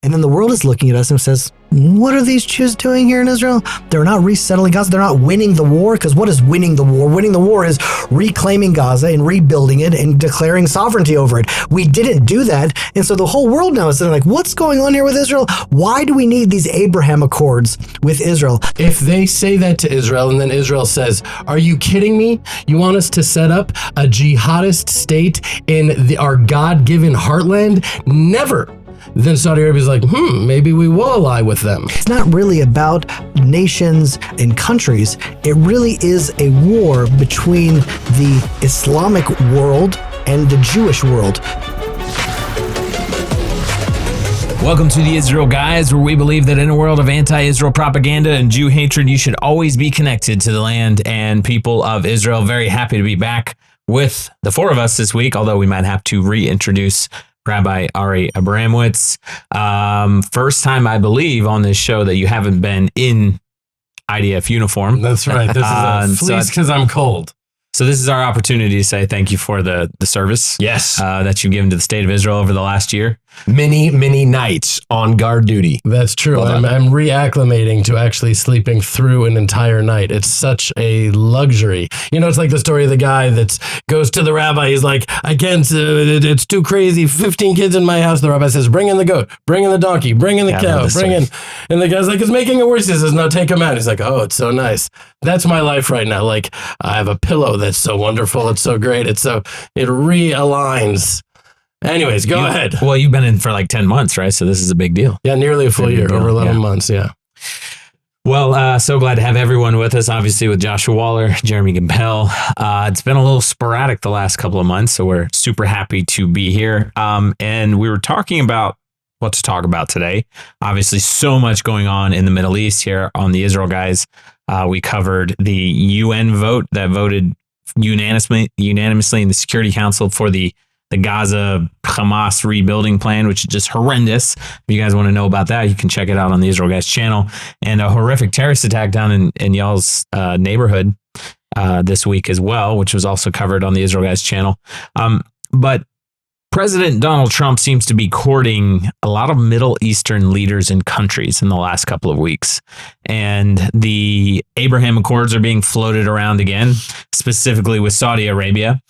And then the world is looking at us and says, what are these Jews doing here in Israel? They're not resettling Gaza. They're not winning the war. Because what is winning the war? Winning the war is reclaiming Gaza and rebuilding it and declaring sovereignty over it. We didn't do that. And so the whole world now is like, what's going on here with Israel? Why do we need these Abraham Accords with Israel? If they say that to Israel and then Israel says, are you kidding me? You want us to set up a jihadist state in our God-given heartland? Never. Then Saudi Arabia's like, maybe we will ally with them. It's not really about nations and countries. It really is a war between the Islamic world and the Jewish world. Welcome to the Israel Guys, where we believe that in a world of anti-Israel propaganda and Jew hatred, you should always be connected to the land and people of Israel. Very happy to be back with the four of us this week, although we might have to reintroduce Rabbi Ari Abramowitz. First time, I believe, on this show that you haven't been in IDF uniform. That's right. This is a fleece because I'm cold. So this is our opportunity to say thank you for the service. Yes. That you've given to the state of Israel over the last year. Many nights on guard duty. That's true. Well I'm reacclimating to actually sleeping through an entire night. It's such a luxury. You know, it's like the story of the guy that goes to the rabbi. He's like, I can't, it's too crazy. 15 kids in my house. The rabbi says, bring in the goat, bring in the donkey, bring in the cow, bring in. And the guy's like, it's making it worse. He says, no, take him out. He's like, oh, it's so nice. That's my life right now. Like, I have a pillow that's so wonderful. It's so great. It realigns. Anyways, go ahead. Well, you've been in for like 10 months, right? So this is a big deal. Yeah, nearly a full year, over 11 months, yeah. Well, so glad to have everyone with us, obviously with Joshua Waller, Jeremy Gimpel. It's been a little sporadic the last couple of months, so we're super happy to be here. And we were talking about what to talk about today. Obviously, so much going on in the Middle East here on the Israel Guys. We covered the UN vote that voted unanimously in the Security Council for the Gaza Hamas rebuilding plan, which is just horrendous. If you guys want to know about that, you can check it out on the Israel Guys channel. And a horrific terrorist attack down in y'all's neighborhood this week as well, which was also covered on the Israel Guys channel. But President Donald Trump seems to be courting a lot of Middle Eastern leaders and countries in the last couple of weeks. And the Abraham Accords are being floated around again, specifically with Saudi Arabia.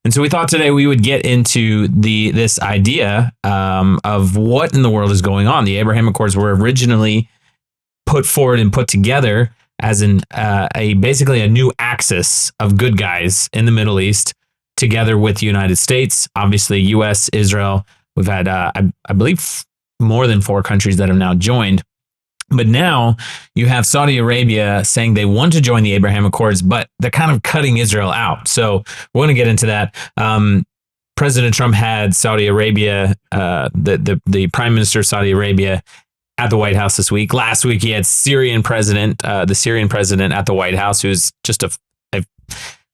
And so we thought today we would get into this idea of what in the world is going on. The Abraham Accords were originally put forward and put together as basically a new axis of good guys in the Middle East, together with the United States, obviously U.S., Israel. We've had, I believe, more than 4 countries that have now joined. But now you have Saudi Arabia saying they want to join the Abraham Accords, but they're kind of cutting Israel out. So we're going to get into that. President Trump had Saudi Arabia, the Prime Minister of Saudi Arabia, at the White House this week. Last week he had the Syrian president at the White House, who's just a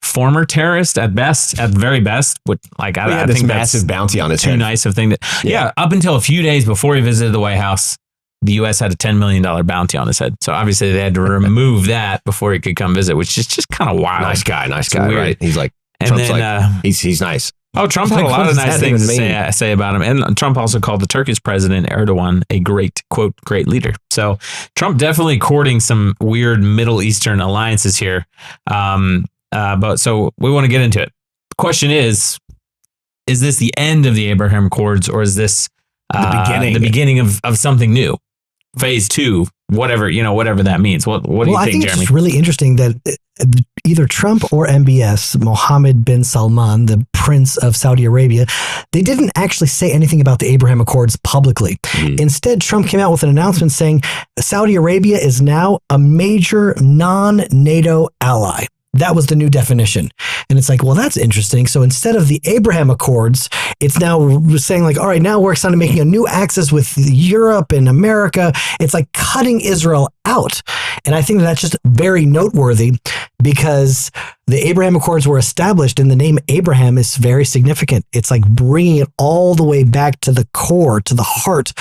former terrorist at best, at very best. I think massive bounty on his head. Too nice of thing to, yeah. Up until a few days before he visited the White House, the U.S. had a $10 million bounty on his head. So obviously they had to remove that before he could come visit, which is just kind of wild. Nice guy, right? He's like, Trump's he's nice. Oh, Trump had a lot of nice things to say about him. And Trump also called the Turkish president, Erdogan, a great, quote, great leader. So Trump definitely courting some weird Middle Eastern alliances here. But so we want to get into it. The question is this the end of the Abraham Accords, or is this the beginning of something new? Phase 2, whatever that means. What do you think, I think Jeremy? It's really interesting that either Trump or MBS, Mohammed bin Salman, the Prince of Saudi Arabia, they didn't actually say anything about the Abraham Accords publicly. Instead, Trump came out with an announcement saying Saudi Arabia is now a major non-NATO ally. That was the new definition. And it's like, well, that's interesting. So instead of the Abraham Accords, it's now saying like, all right, now we're making a new axis with Europe and America. It's like cutting Israel out. And I think that's just very noteworthy because the Abraham Accords were established and the name Abraham is very significant. It's like bringing it all the way back to the core, to the heart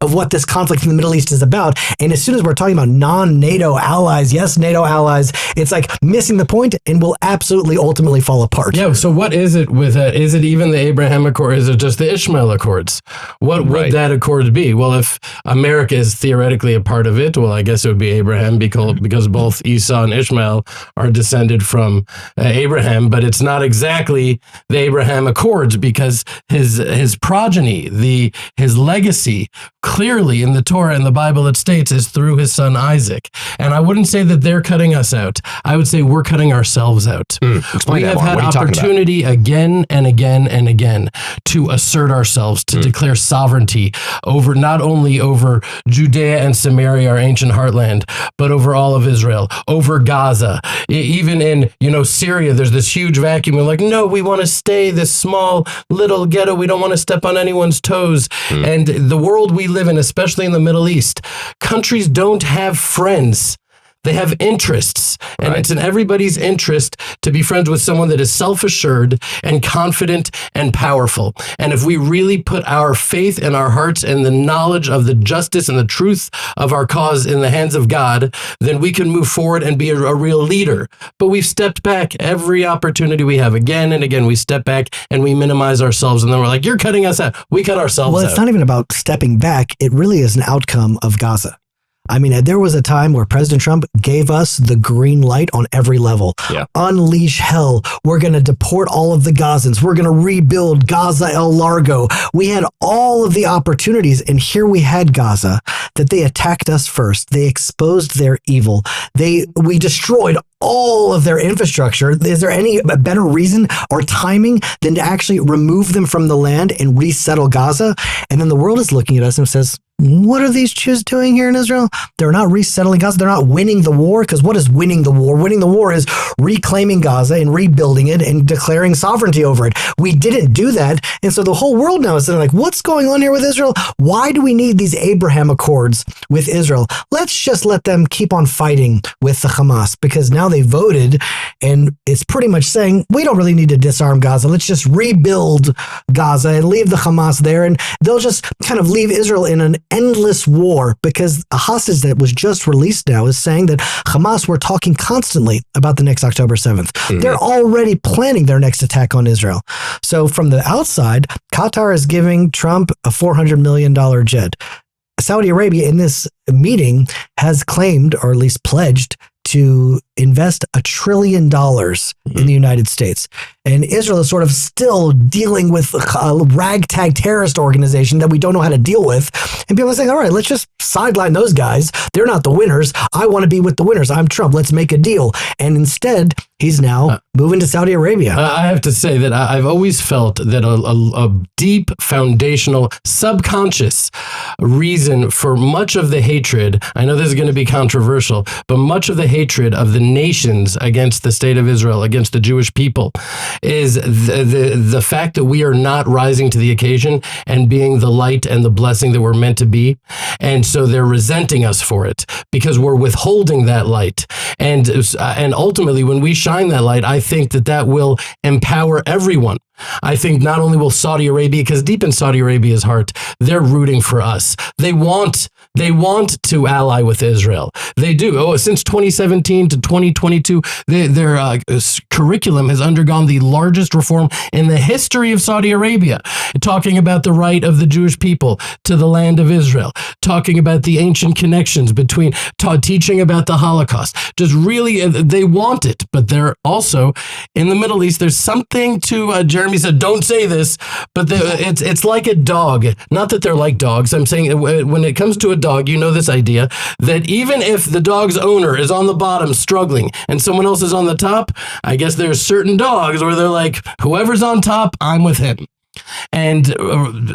of what this conflict in the Middle East is about. And as soon as we're talking about non-NATO allies, yes, NATO allies, it's like missing the point and will absolutely ultimately fall apart. Yeah, so what is it with that? Is it even the Abraham Accord? Is it just the Ishmael Accords? What would that accord be? Well, if America is theoretically a part of it, well, I guess it would be Abraham because both Esau and Ishmael are descended from Abraham, but it's not exactly the Abraham Accords because his progeny, his legacy, clearly in the Torah and the Bible it states is through his son Isaac. And I wouldn't say that they're cutting us out. I would say we're cutting ourselves out. We have had opportunity again and again and again to assert ourselves, to declare sovereignty over not only over Judea and Samaria, our ancient heartland, but over all of Israel, over Gaza. Even in, Syria, there's this huge vacuum. We're like, no, we want to stay this small little ghetto. We don't want to step on anyone's toes. And the world we live in, especially in the Middle East, countries don't have friends. They have interests, and it's in everybody's interest to be friends with someone that is self-assured and confident and powerful. And if we really put our faith and our hearts and the knowledge of the justice and the truth of our cause in the hands of God, then we can move forward and be a real leader. But we've stepped back every opportunity we have. Again and again, we step back and we minimize ourselves, and then we're like, you're cutting us out. We cut ourselves out. Well, it's not even about stepping back. It really is an outcome of Gaza. I mean, there was a time where President Trump gave us the green light on every level. Yeah. Unleash hell. We're going to deport all of the Gazans. We're going to rebuild Gaza El Largo. We had all of the opportunities, and here we had Gaza, that they attacked us first. They exposed their evil. We destroyed all of their infrastructure. Is there any better reason or timing than to actually remove them from the land and resettle Gaza? And then the world is looking at us and says, what are these Jews doing here in Israel? They're not resettling Gaza. They're not winning the war. Because what is winning the war? Winning the war is reclaiming Gaza and rebuilding it and declaring sovereignty over it. We didn't do that. And so the whole world now is like, what's going on here with Israel? Why do we need these Abraham Accords with Israel? Let's just let them keep on fighting with the Hamas, because now they voted and it's pretty much saying, we don't really need to disarm Gaza. Let's just rebuild Gaza and leave the Hamas there. And they'll just kind of leave Israel in an endless war, because a hostage that was just released now is saying that Hamas were talking constantly about the next October 7th. Mm-hmm. They're already planning their next attack on Israel. So from the outside, Qatar is giving Trump a $400 million jet. Saudi Arabia in this meeting has claimed, or at least pledged, to invest $1 trillion in the United States. And Israel is sort of still dealing with a ragtag terrorist organization that we don't know how to deal with. And people are saying, all right, let's just sideline those guys. They're not the winners. I want to be with the winners. I'm Trump. Let's make a deal. And instead, he's now moving to Saudi Arabia. I have to say that I've always felt that a deep, foundational, subconscious reason for much of the hatred, I know this is going to be controversial, but much of the hatred of the nations against the state of Israel, against the Jewish people, is the fact that we are not rising to the occasion and being the light and the blessing that we're meant to be. And so they're resenting us for it because we're withholding that light. And ultimately, when we shine that light, I think that will empower everyone. I think not only will Saudi Arabia, because deep in Saudi Arabia's heart, they're rooting for us. They want to ally with Israel. They do. Since 2017 to 2022, their curriculum has undergone the largest reform in the history of Saudi Arabia, talking about the right of the Jewish people to the land of Israel, talking about the ancient connections between, teaching about the Holocaust. Just really, they want it, but they're also, in the Middle East, there's something to, Jeremy said, don't say this, but it's like a dog. Not that they're like dogs. I'm saying when it comes to a dog, you know this idea that even if the dog's owner is on the bottom struggling and someone else is on the top, I guess there's certain dogs where they're like, whoever's on top, I'm with him. And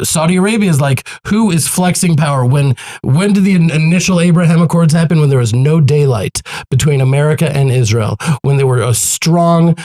Saudi Arabia is like, who is flexing power? When did the initial Abraham Accords happen? When there was no daylight between America and Israel, when they were a strong,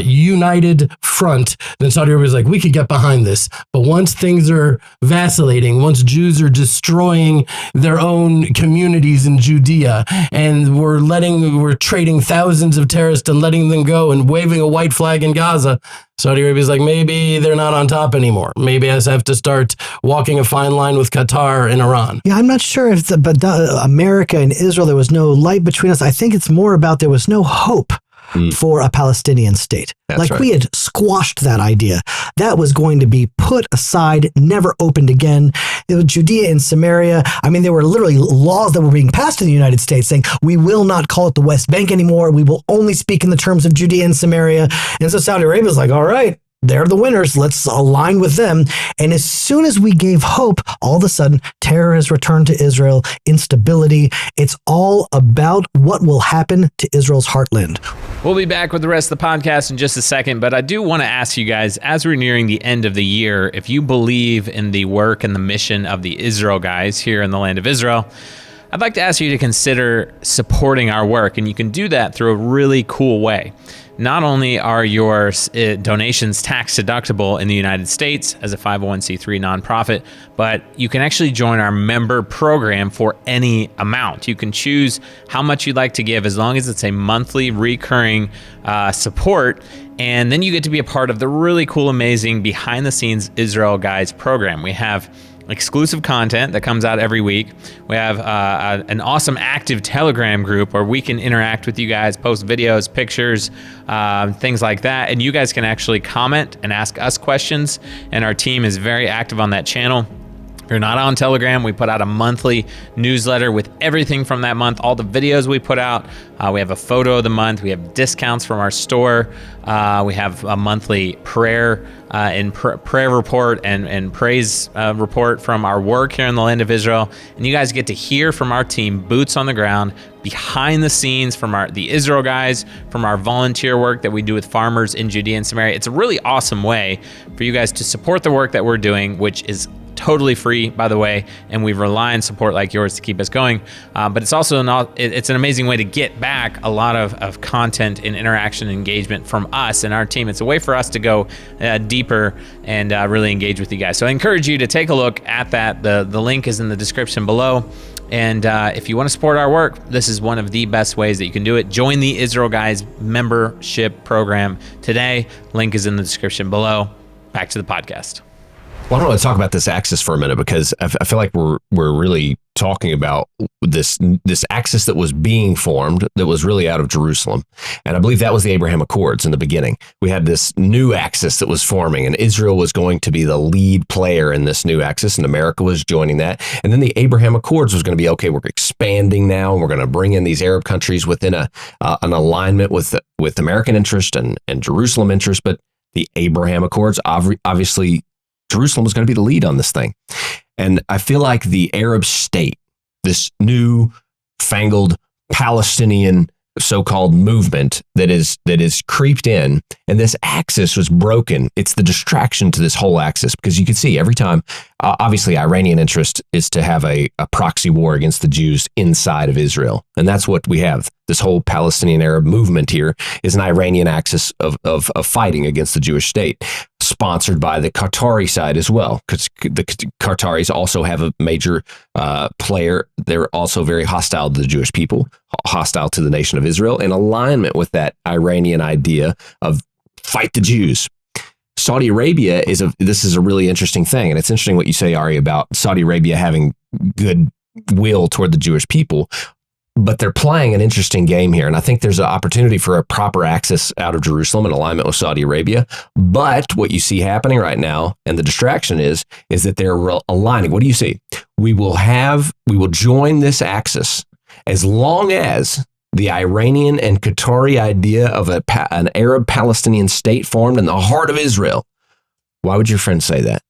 united front, then Saudi Arabia is like, we could get behind this. But once things are vacillating, once Jews are destroying their own communities in Judea, and we're trading thousands of terrorists and letting them go and waving a white flag in Gaza, Saudi Arabia is like, maybe they're not on top anymore. Maybe I have to start walking a fine line with Qatar and Iran. Yeah, I'm not sure if America and Israel, there was no light between us. I think it's more about there was no hope for a Palestinian state. That's right. We had squashed that idea. That was going to be put aside, never opened again. It was Judea and Samaria. I mean, there were literally laws that were being passed in the United States saying, we will not call it the West Bank anymore. We will only speak in the terms of Judea and Samaria. And so Saudi Arabia is like, all right, they're the winners. Let's align with them. And as soon as we gave hope, all of a sudden, terror has returned to Israel, instability. It's all about what will happen to Israel's heartland. We'll be back with the rest of the podcast in just a second, but I do want to ask you guys, as we're nearing the end of the year, if you believe in the work and the mission of the Israel guys here in the land of Israel, I'd like to ask you to consider supporting our work, and you can do that through a really cool way. Not only are your donations tax deductible in the United States as a 501c3 nonprofit, but you can actually join our member program for any amount. You can choose how much you'd like to give as long as it's a monthly recurring support. And then you get to be a part of the really cool, amazing behind the scenes Israel Guys program. We have exclusive content that comes out every week. We have an awesome active Telegram group where we can interact with you guys, post videos, pictures, things like that. And you guys can actually comment and ask us questions. And our team is very active on that channel. If you're not on Telegram, we put out a monthly newsletter with everything from that month, all the videos we put out. We have a photo of the month. We have discounts from our store. We have a monthly prayer prayer report and praise report from our work here in the land of Israel. And you guys get to hear from our team, boots on the ground, behind the scenes from the Israel guys, from our volunteer work that we do with farmers in Judea and Samaria. It's a really awesome way for you guys to support the work that we're doing, which is totally free, by the way, and we rely on support like yours to keep us going. But it's also it's an amazing way to get back a lot of content and interaction and engagement from us and our team. It's a way for us to go deeper and really engage with you guys. So I encourage you to take a look at that. The link is in the description below. And if you want to support our work, this is one of the best ways that you can do it. Join the Israel Guys membership program today. Link is in the description below. Back to the podcast. Well, I want to talk about this axis for a minute because I feel like we're really talking about this axis that was being formed that was really out of Jerusalem. And I believe that was the Abraham Accords in the beginning. We had this new axis that was forming, and Israel was going to be the lead player in this new axis, and America was joining that. And then the Abraham Accords was going to be, okay, we're expanding now, and we're going to bring in these Arab countries within an alignment with American interest and Jerusalem interest. But the Abraham Accords, obviously, Jerusalem was going to be the lead on this thing. And I feel like the Arab state, this new fangled Palestinian so-called movement that is creeped in, and this axis was broken. It's the distraction to this whole axis, because you can see every time, obviously Iranian interest is to have a proxy war against the Jews inside of Israel. And that's what we have. This whole Palestinian Arab movement here is an Iranian axis of fighting against the Jewish state, sponsored by the Qatari side as well, because the Qataris also have a major player. They're also very hostile to the Jewish people, hostile to the nation of Israel, in alignment with that Iranian idea of fight the Jews. Saudi Arabia this is a really interesting thing. And it's interesting what you say, Ari, about Saudi Arabia having good will toward the Jewish people. But they're playing an interesting game here. And I think there's an opportunity for a proper axis out of Jerusalem in alignment with Saudi Arabia. But what you see happening right now, and the distraction is that they're aligning. What do you see? We will join this axis as long as the Iranian and Qatari idea of an Arab Palestinian state formed in the heart of Israel. Why would your friend say that?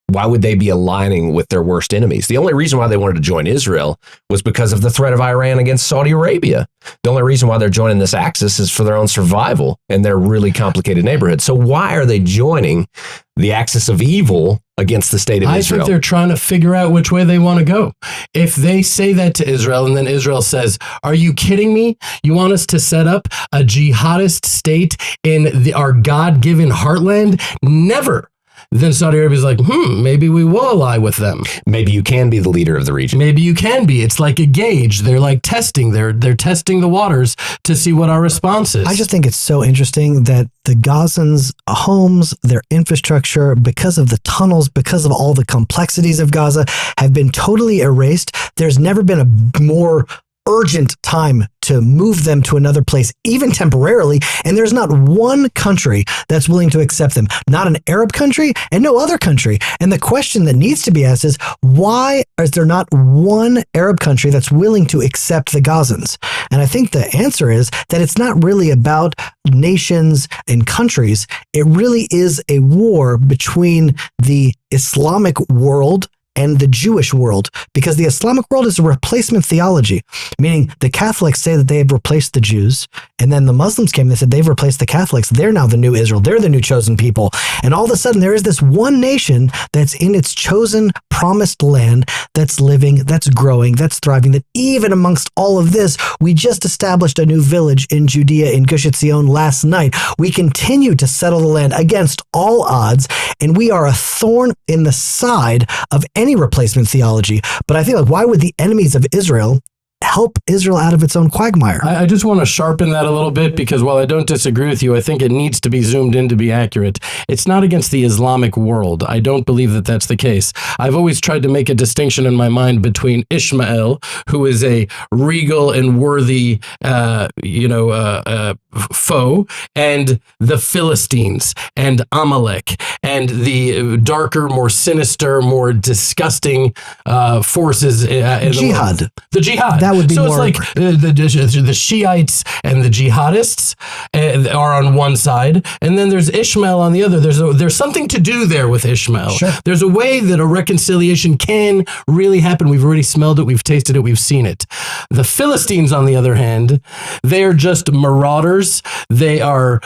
Why would they be aligning with their worst enemies? The only reason why they wanted to join Israel was because of the threat of Iran against Saudi Arabia. The only reason why they're joining this axis is for their own survival in their really complicated neighborhood. So why are they joining the axis of evil against the state of Israel? I think they're trying to figure out which way they want to go. If they say that to Israel and then Israel says, are you kidding me? You want us to set up a jihadist state in our God-given heartland? Never. Then Saudi Arabia's like, maybe we will ally with them. Maybe you can be the leader of the region. Maybe you can be. It's like a gauge. They're like testing. They're testing the waters to see what our response is. I just think it's so interesting that the Gazans' homes, their infrastructure, because of the tunnels, because of all the complexities of Gaza, have been totally erased. There's never been a more urgent time to move them to another place, even temporarily. And there's not one country that's willing to accept them, not an Arab country and no other country. And the question that needs to be asked is, why is there not one Arab country that's willing to accept the Gazans? And I think the answer is that it's not really about nations and countries. It really is a war between the Islamic world and the Jewish world, because the Islamic world is a replacement theology, meaning the Catholics say that they have replaced the Jews, and then the Muslims came and they said they've replaced the Catholics. They're now the new Israel. They're the new chosen people. And all of a sudden there is this one nation that's in its chosen promised land, that's living, that's growing, that's thriving, that even amongst all of this, we just established a new village in Judea in Gush Etzion last night. We continue to settle the land against all odds, and we are a thorn in the side of any replacement theology. But I think, like, why would the enemies of Israel help Israel out of its own quagmire? I just want to sharpen that a little bit, because while I don't disagree with you, I think it needs to be zoomed in to be accurate. It's not against the Islamic world. I don't believe that that's the case. I've always tried to make a distinction in my mind between Ishmael, who is a regal and worthy, foe, and the Philistines and Amalek and the darker, more sinister, more disgusting forces in Jihad. The jihad. That would be so more. It's like the Shiites and the jihadists are on one side, and then there's Ishmael on the other. There's something to do there with Ishmael. Sure. There's a way that a reconciliation can really happen. We've already smelled it. We've tasted it. We've seen it. The Philistines, on the other hand, they are just marauders. They are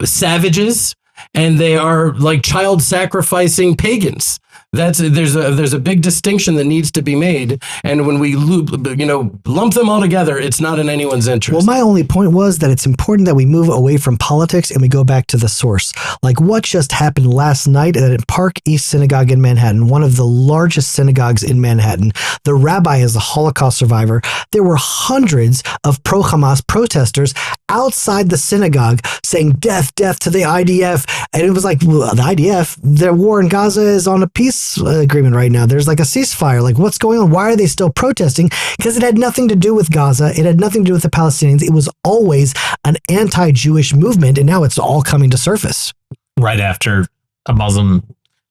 savages, and they are like child sacrificing pagans. There's a big distinction that needs to be made, and when we lump them all together, it's not in anyone's interest. Well, my only point was that it's important that we move away from politics and we go back to the source. Like what just happened last night at Park East Synagogue in Manhattan, one of the largest synagogues in Manhattan. The rabbi is a Holocaust survivor. There were hundreds of pro-Hamas protesters outside the synagogue saying death, death to the IDF. And it was like, well, the IDF, their war in Gaza is on a peace agreement right now. There's like a ceasefire. Like, what's going on? Why are they still protesting? Because it had nothing to do with Gaza. It had nothing to do with the Palestinians. It was always an anti-Jewish movement, and now it's all coming to surface. Right after a Muslim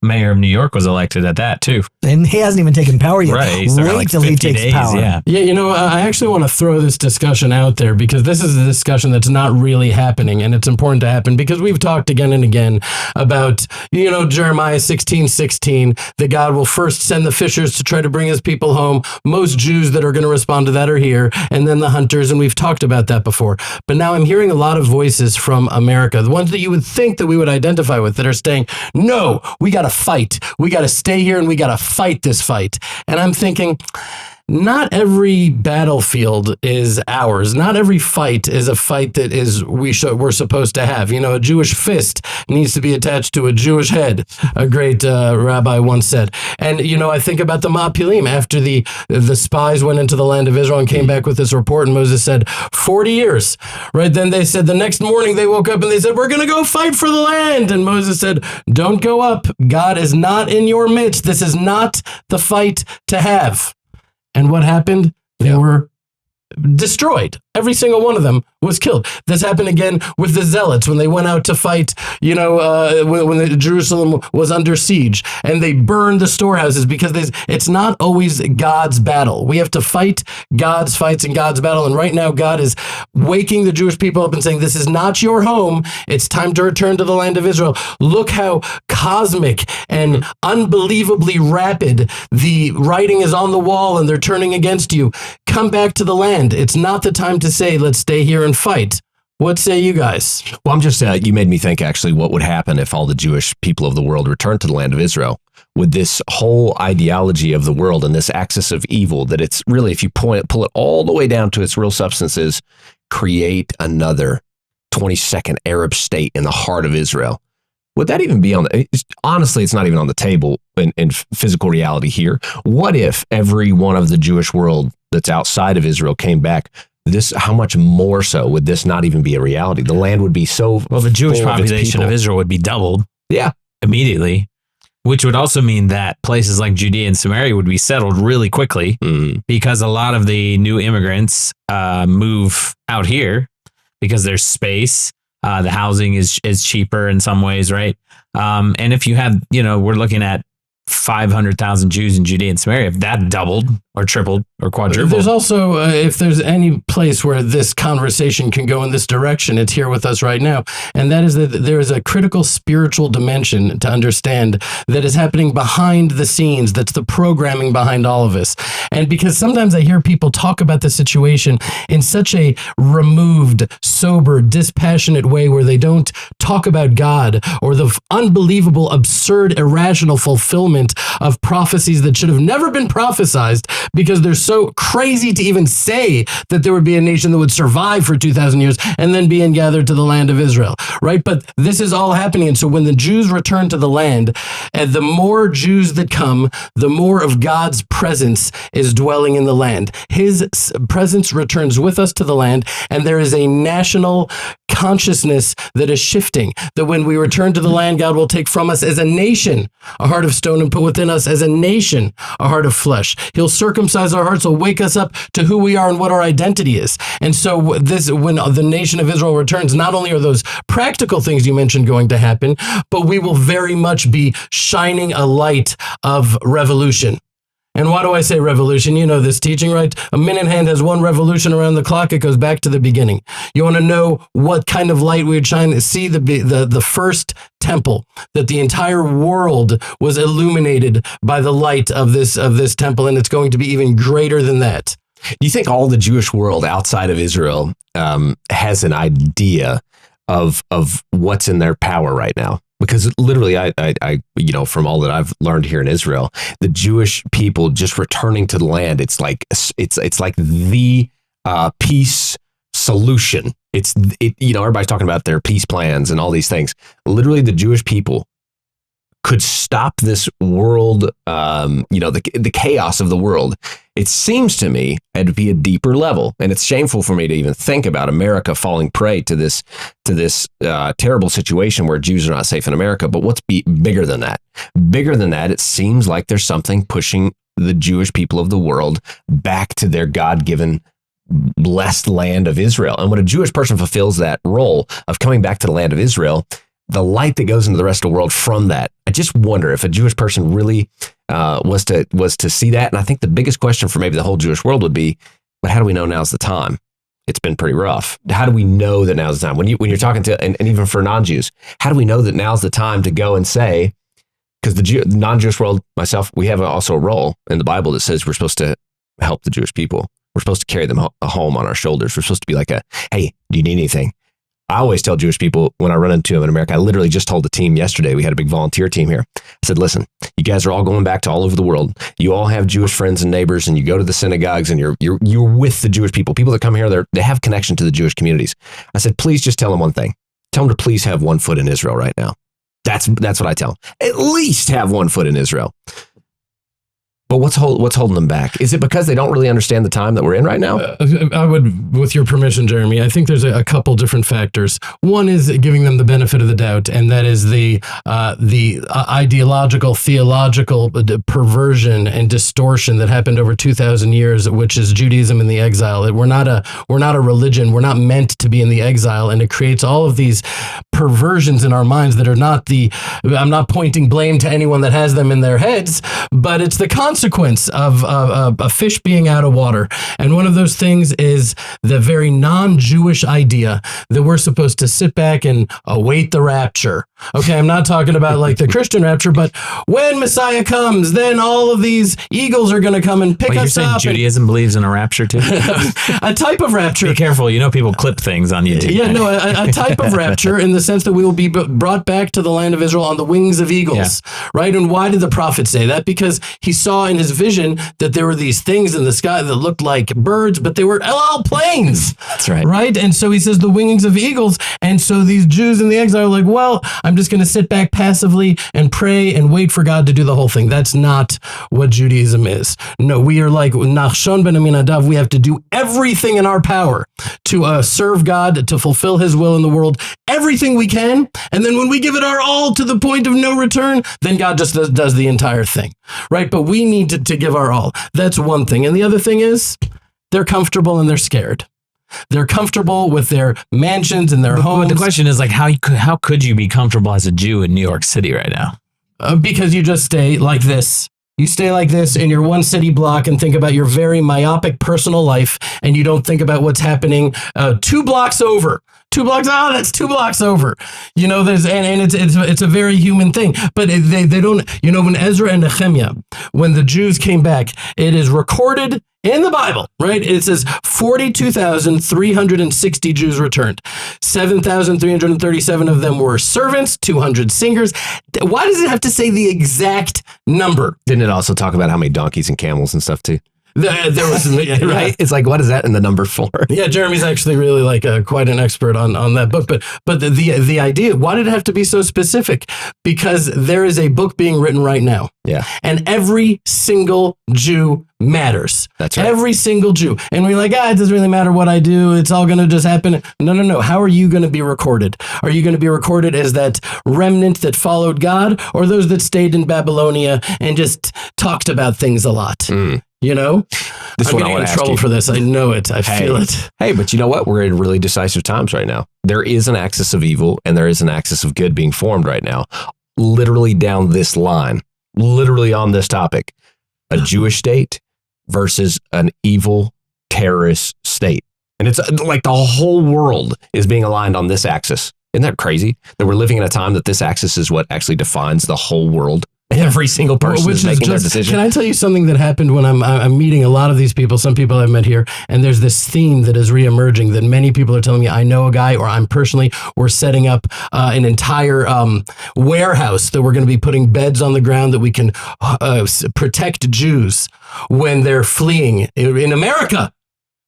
mayor of New York was elected at that too. And he hasn't even taken power yet. Right. Wait till he takes power. Yeah. Yeah, I actually want to throw this discussion out there, because this is a discussion that's not really happening, and it's important to happen because we've talked again and again about, Jeremiah 16:16, that God will first send the fishers to try to bring his people home. Most Jews that are going to respond to that are here, and then the hunters, and we've talked about that before. But now I'm hearing a lot of voices from America, the ones that you would think that we would identify with, that are saying, no, we got to fight. We got to stay here and we got to fight this fight. And I'm thinking, not every battlefield is ours. Not every fight is a fight that we're supposed to have. A Jewish fist needs to be attached to a Jewish head, a great rabbi once said. And, I think about the Ma'apilim after the spies went into the land of Israel and came back with this report, and Moses said, 40 years, right? Then they said the next morning they woke up and they said, we're going to go fight for the land. And Moses said, don't go up. God is not in your midst. This is not the fight to have. And what happened? They were destroyed. Every single one of them was killed. This happened again with the Zealots when they went out to fight, when Jerusalem was under siege, and they burned the storehouses, because it's not always God's battle. We have to fight God's fights and God's battle. And right now, God is waking the Jewish people up and saying, this is not your home. It's time to return to the land of Israel. Look how cosmic and unbelievably rapid the writing is on the wall, and they're turning against you. Come back to the land. It's not the time to say, let's stay here and fight. What say you guys? Well, I'm just, you made me think actually what would happen if all the Jewish people of the world returned to the land of Israel. With this whole ideology of the world and this axis of evil, that it's really, if you pull it all the way down to its real substances, create another 22nd Arab state in the heart of Israel. Would that even be honestly, it's not even on the table in physical reality here. What if every one of the Jewish world that's outside of Israel came back? How much more so would this not even be a reality? The land would be so well. The Jewish population of Israel would be doubled. Yeah, immediately, which would also mean that places like Judea and Samaria would be settled really quickly because a lot of the new immigrants move out here because there's space. The housing is cheaper in some ways, right? And if you have, we're looking at 500,000 Jews in Judea and Samaria, if that doubled or tripled or quadrupled. There's also, if there's any place where this conversation can go in this direction, it's here with us right now. And that is that there is a critical spiritual dimension to understand that is happening behind the scenes. That's the programming behind all of this. And because sometimes I hear people talk about the situation in such a removed, sober, dispassionate way where they don't talk about God or the unbelievable, absurd, irrational fulfillment of prophecies that should have never been prophesized, because they're so crazy to even say that there would be a nation that would survive for 2,000 years and then being gathered to the land of Israel, right? But this is all happening. And so when the Jews return to the land, and the more Jews that come, the more of God's presence is dwelling in the land. His presence returns with us to the land, and there is a national consciousness that is shifting, that when we return to the land, God will take from us as a nation a heart of stone and put within us as a nation a heart of flesh. He'll circumcise our hearts, will wake us up to who we are and what our identity is. And so when the nation of Israel returns, not only are those practical things you mentioned going to happen, but we will very much be shining a light of revolution. And why do I say revolution? You know this teaching, right? A minute hand has one revolution around the clock. It goes back to the beginning. You want to know what kind of light we would shine? See the first temple, that the entire world was illuminated by the light of this temple, and it's going to be even greater than that. Do you think all the Jewish world outside of Israel has an idea of what's in their power right now? Because literally, I from all that I've learned here in Israel, the Jewish people just returning to the land, it's like the peace solution. Everybody's talking about their peace plans and all these things. Literally, the Jewish people could stop this world, the chaos of the world. It seems to me to be a deeper level, and it's shameful for me to even think about America falling prey to this terrible situation where Jews are not safe in America. But what's bigger than that? Bigger than that, it seems like there's something pushing the Jewish people of the world back to their God-given blessed land of Israel. And when a Jewish person fulfills that role of coming back to the land of Israel, the light that goes into the rest of the world from that, I just wonder if a Jewish person really was to see that. And I think the biggest question for maybe the whole Jewish world would be, but how do we know now's the time? It's been pretty rough. How do we know that now's the time? When you're talking to, and even for non-Jews, how do we know that now's the time to go and say, because the non-Jewish world, myself, we have also a role in the Bible that says we're supposed to help the Jewish people. We're supposed to carry them home on our shoulders. We're supposed to be like hey, do you need anything? I always tell Jewish people when I run into them in America, I literally just told the team yesterday, we had a big volunteer team here. I said, listen, you guys are all going back to all over the world. You all have Jewish friends and neighbors, and you go to the synagogues, and you're with the Jewish people. People that come here, they have connection to the Jewish communities. I said, please just tell them one thing. Tell them to please have one foot in Israel right now. That's what I tell them. At least have one foot in Israel. But what's holding them back? Is it because they don't really understand the time that we're in right now? I would, with your permission, Jeremy, I think there's a couple different factors. One is giving them the benefit of the doubt, and that is the ideological, theological perversion and distortion that happened over 2,000 years, which is Judaism in the exile. We're not a religion. We're not meant to be in the exile, and it creates all of these perversions in our minds that are not I'm not pointing blame to anyone that has them in their heads, but it's the consequence of a fish being out of water. And one of those things is the very non-Jewish idea that we're supposed to sit back and await the rapture. Okay, I'm not talking about like the Christian rapture, but when Messiah comes, then all of these eagles are going to come and pick us you're saying up. Judaism believes in a rapture too? A type of rapture. Be careful. People clip things on YouTube. Yeah, no, a type of rapture in the sense that we will be brought back to the land of Israel on the wings of eagles, right? And why did the prophet say that? Because he saw in his vision that there were these things in the sky that looked like birds, but they were all planes. That's right. Right? And so he says the wings of eagles. And so these Jews in the exile are like, well, I'm just going to sit back passively and pray and wait for God to do the whole thing. That's not what Judaism is. No, we are like Nachshon ben Aminadav. We have to do everything in our power to serve God, to fulfill his will in the world, everything we can. And then when we give it our all to the point of no return, then God just does the entire thing, right? But we need to give our all. That's one thing. And the other thing is they're comfortable and they're scared. They're comfortable with their mansions and their homes. But the question is like, how could you be comfortable as a Jew in New York City right now? Because you just stay like this. You stay like this in your one city block and think about your very myopic personal life, and you don't think about what's happening 2 blocks over. 2 blocks. Oh, that's 2 blocks over. There's and it's a very human thing. But they don't. When Ezra and Nehemiah, when the Jews came back, it is recorded in the Bible, right? It says 42,360 Jews returned. 7,337 of them were servants, 200 singers. Why does it have to say the exact number? Didn't it also talk about how many donkeys and camels and stuff too? There was right. It's like, what is that in the number for? Yeah, Jeremy's actually really like quite an expert on that book. But the idea, why did it have to be so specific? Because there is a book being written right now. Yeah. And every single Jew matters. That's right. Every single Jew. And we're like, it doesn't really matter what I do. It's all going to just happen. No. How are you going to be recorded? Are you going to be recorded as that remnant that followed God, or those that stayed in Babylonia and just talked about things a lot? This I'm getting in trouble for this. I know it. I feel it. Hey, but you know what? We're in really decisive times right now. There is an axis of evil and there is an axis of good being formed right now. Literally down this line, literally on this topic, a Jewish state versus an evil terrorist state. And it's like the whole world is being aligned on this axis. Isn't that crazy? That we're living in a time that this axis is what actually defines the whole world. Every single person is making their decision. Can I tell you something that happened when I'm meeting a lot of these people, some people I've met here, and there's this theme that is reemerging that many people are telling me, I know a guy, or we're setting up an entire warehouse that we're going to be putting beds on the ground that we can protect Jews when they're fleeing in America.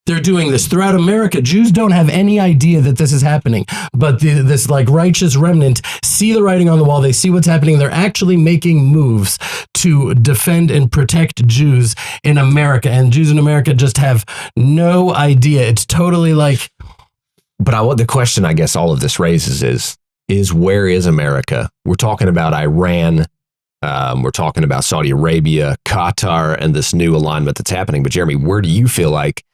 They're doing this throughout America. Jews don't have any idea that this is happening, but this like righteous remnant see the writing on the wall. They see what's happening. They're actually making moves to defend and protect Jews in America, and Jews in America just have no idea. It's totally like. But the question I guess all of this raises is where is America? We're talking about Iran. We're talking about Saudi Arabia, Qatar, and this new alignment that's happening. But Jeremy, where do you feel like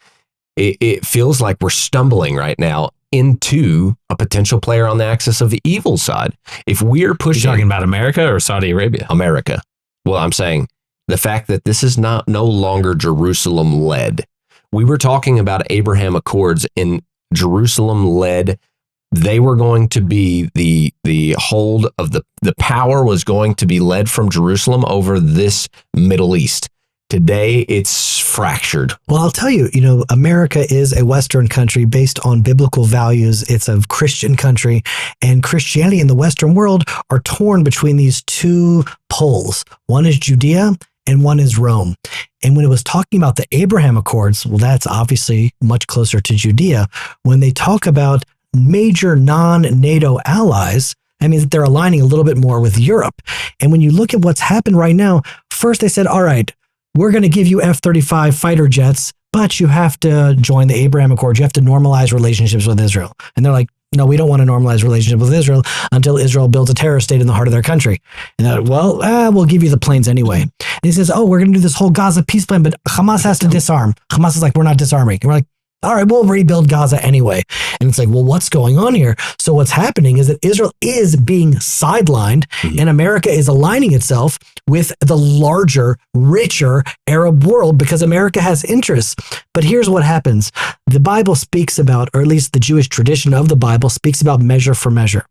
it feels like we're stumbling right now into a potential player on the axis of the evil side? If we're pushing... You're talking about America or Saudi Arabia? America. Well, I'm saying the fact that this is no longer Jerusalem-led. We were talking about Abraham Accords in Jerusalem-led. They were going to be the hold of the power was going to be led from Jerusalem over this Middle East. Today, it's fractured. Well, I'll tell you, America is a Western country based on biblical values. It's a Christian country, and Christianity in the Western world are torn between these two poles. One is Judea and one is Rome. And when it was talking about the Abraham Accords, well, that's obviously much closer to Judea. When they talk about major non-NATO allies, I mean, they're aligning a little bit more with Europe. And when you look at what's happened right now, first they said, all right, we're going to give you F-35 fighter jets, but you have to join the Abraham Accords. You have to normalize relationships with Israel. And they're like, no, we don't want to normalize relationship with Israel until Israel builds a terrorist state in the heart of their country. And they're like, well, we'll give you the planes anyway. And he says, oh, we're going to do this whole Gaza peace plan, but Hamas has to disarm. Hamas is like, we're not disarming. And we're like, all right, we'll rebuild Gaza anyway. And it's like, well, what's going on here? So what's happening is that Israel is being sidelined and America is aligning itself with the larger, richer Arab world because America has interests. But here's what happens. The Bible speaks about, or at least the Jewish tradition of the Bible speaks about measure for measure.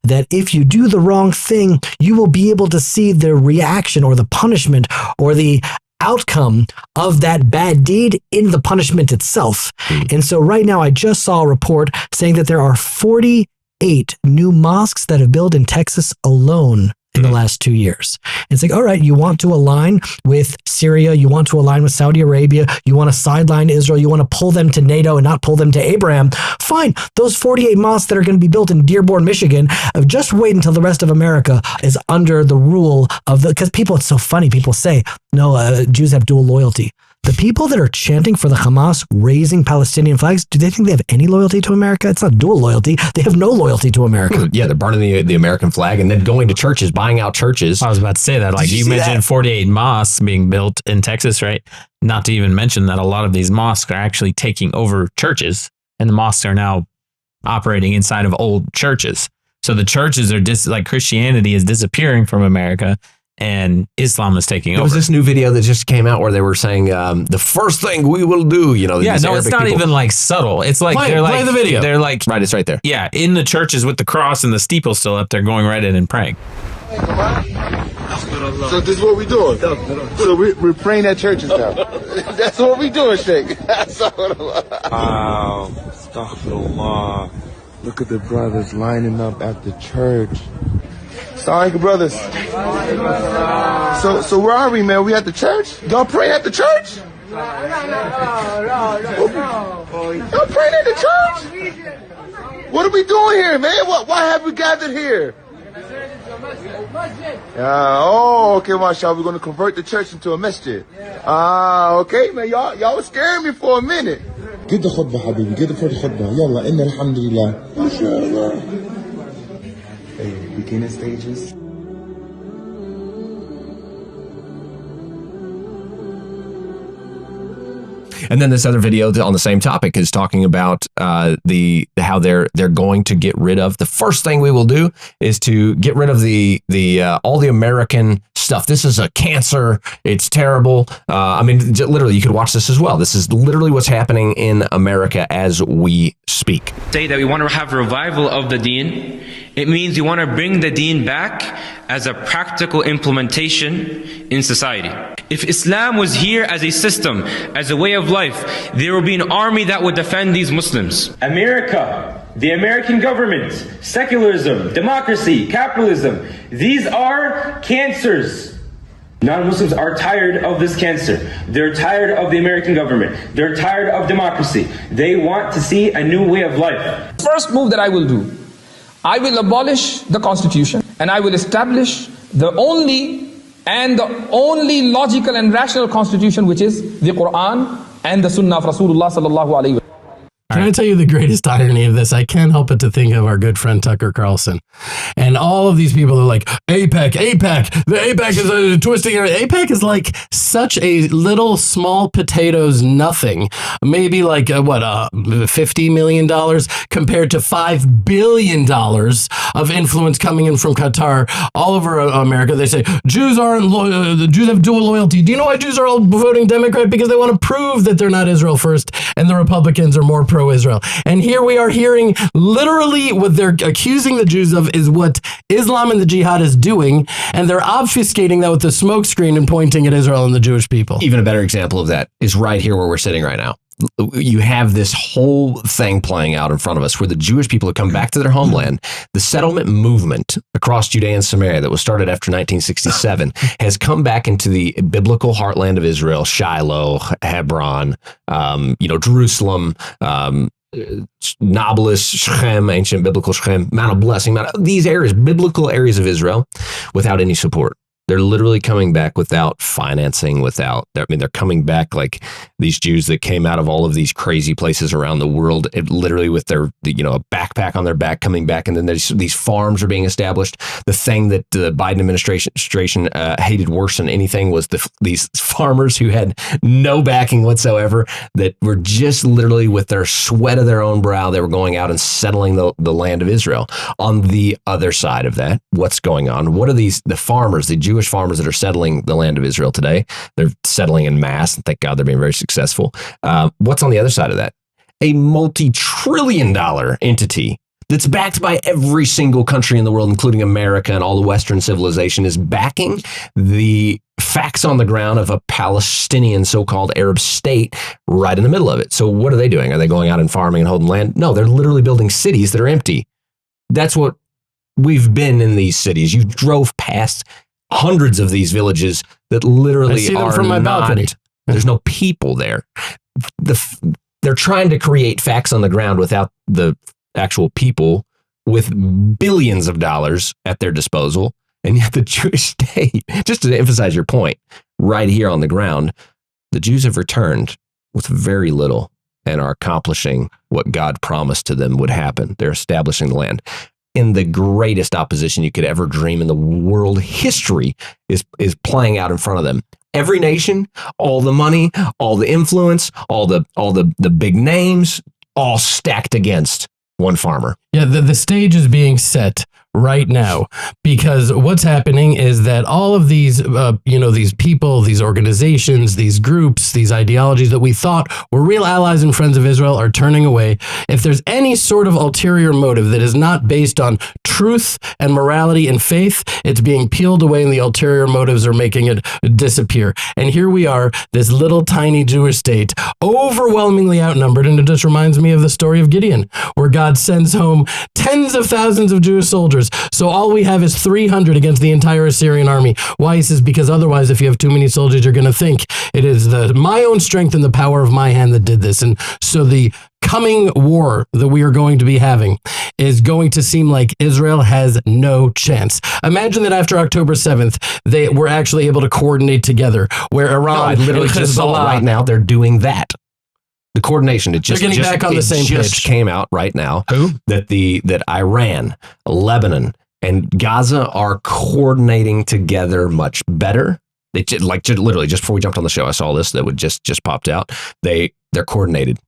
That if you do the wrong thing, you will be able to see the reaction or the punishment or the outcome of that bad deed in the punishment itself. And so right now I just saw a report saying that there are 48 new mosques that have built in Texas alone in the last 2 years. It's like, all right, you want to align with Syria, you want to align with Saudi Arabia, you want to sideline Israel, you want to pull them to NATO and not pull them to Abraham. Fine. Those 48 mosques that are going to be built in Dearborn, Michigan, just wait until the rest of America is under the rule of because people, it's so funny, people say, no, Jews have dual loyalty. The people that are chanting for the Hamas raising Palestinian flags, do they think they have any loyalty to America? It's not dual loyalty. They have no loyalty to America. Yeah, they're burning the American flag and then going to churches, buying out churches. I was about to say that. Like you mentioned 48 mosques being built in Texas, right? Not to even mention that a lot of these mosques are actually taking over churches and the mosques are now operating inside of old churches. So the churches are like Christianity is disappearing from America. And Islam is taking over. There was this new video that just came out where they were saying the first thing we will do, yeah, no, it's not even like subtle. It's like play the video. They're like right, it's right there. Yeah, in the churches with the cross and the steeple still up there, going right in and praying. So this is what we doing. So we're praying at churches now. That's what we doing, Sheikh. Wow, astaghfirullah. Look at the brothers lining up at the church. Assalamu alaikum, brothers. So where are we, man? We at the church? Y'all praying at the church? No. Y'all praying at the church? What are we doing here, man? Why have we gathered here? Okay, mashallah. We're going to convert the church into a masjid. Okay, man. Y'all was scaring me for a minute. Get the khutbah, habibi. Get the first khutbah. Yalla, inna alhamdulillah. MashaAllah. Beginning stages. And then this other video on the same topic is talking about how they're going to get rid of the first thing we will do is to get rid of the all the American stuff. This is a cancer. It's terrible. I mean, literally, you could watch this as well. This is literally what's happening in America as we speak. Say that we want to have revival of the deen. It means we want to bring the deen back as a practical implementation in society. If Islam was here as a system, as a way of life, there would be an army that would defend these Muslims. America, the American government, secularism, democracy, capitalism, these are cancers. Non-Muslims are tired of this cancer. They're tired of the American government. They're tired of democracy. They want to see a new way of life. First move that I will do, I will abolish the Constitution and I will establish the only logical and rational Constitution, which is the Quran and the Sunnah of Rasulullah sallallahu alaihi wasallam. Can I tell you the greatest irony of this? I can't help but to think of our good friend Tucker Carlson. And all of these people are like, APEC. The APEC is twisting. APEC is like such a little small potatoes nothing. Maybe like, $50 million compared to $5 billion of influence coming in from Qatar all over America. They say, Jews aren't loyal. The Jews have dual loyalty. Do you know why Jews are all voting Democrat? Because they want to prove that they're not Israel first and the Republicans are more pro-Israel. And here we are hearing literally what they're accusing the Jews of is what Islam and the jihad is doing, and they're obfuscating that with the smokescreen and pointing at Israel and the Jewish people. Even a better example of that is right here where we're sitting right now. You have this whole thing playing out in front of us where the Jewish people have come back to their homeland. The settlement movement across Judea and Samaria that was started after 1967 has come back into the biblical heartland of Israel, Shiloh, Hebron, Jerusalem, Nablus, Shechem, ancient biblical Shechem, Mount of Blessing, these areas, biblical areas of Israel, without any support. They're literally coming back without financing, they're coming back like these Jews that came out of all of these crazy places around the world, literally with their, a backpack on their back coming back. And then these farms are being established. The thing that the Biden administration hated worse than anything was these farmers who had no backing whatsoever, that were just literally with their sweat of their own brow, they were going out and settling the land of Israel. On the other side of that, what's going on? What are the farmers, the Jewish farmers that are settling the land of Israel today? They're settling in mass, and thank God they're being very successful. What's on the other side of that? A multi-trillion-dollar entity that's backed by every single country in the world, including America and all the Western civilization, is backing the facts on the ground of a Palestinian so-called Arab state right in the middle of it. So what are they doing? Are they going out and farming and holding land? No, they're literally building cities that are empty. That's what we've been in these cities. You drove past hundreds of these villages that literally I see them are from my balcony. There's no people there. They're trying to create facts on the ground without the actual people, with billions of dollars at their disposal. And yet the Jewish state, just to emphasize your point, right here on the ground, the Jews have returned with very little and are accomplishing what God promised to them would happen. They're establishing the land. In the greatest opposition you could ever dream in the world history is playing out in front of them. Every nation, all the money, all the influence, all the big names, all stacked against one farmer. Yeah, the stage is being set right now, because what's happening is that all of these, these people, these organizations, these groups, these ideologies that we thought were real allies and friends of Israel are turning away. If there's any sort of ulterior motive that is not based on truth and morality and faith, it's being peeled away, and the ulterior motives are making it disappear. And here we are, this little tiny Jewish state, overwhelmingly outnumbered. And it just reminds me of the story of Gideon, where God sends home tens of thousands of Jewish soldiers. So all we have is 300 against the entire Assyrian army. Why? He says, because otherwise, if you have too many soldiers, you're going to think it is my own strength and the power of my hand that did this. And so the coming war that we are going to be having is going to seem like Israel has no chance. Imagine that after October 7th, they were actually able to coordinate together, where Iran, I literally just saw right now, they're doing that. The coordination, it just came out right now. Who? That Iran, Lebanon, and Gaza are coordinating together much better. They literally just before we jumped on the show, I saw this that would just popped out. They're coordinated.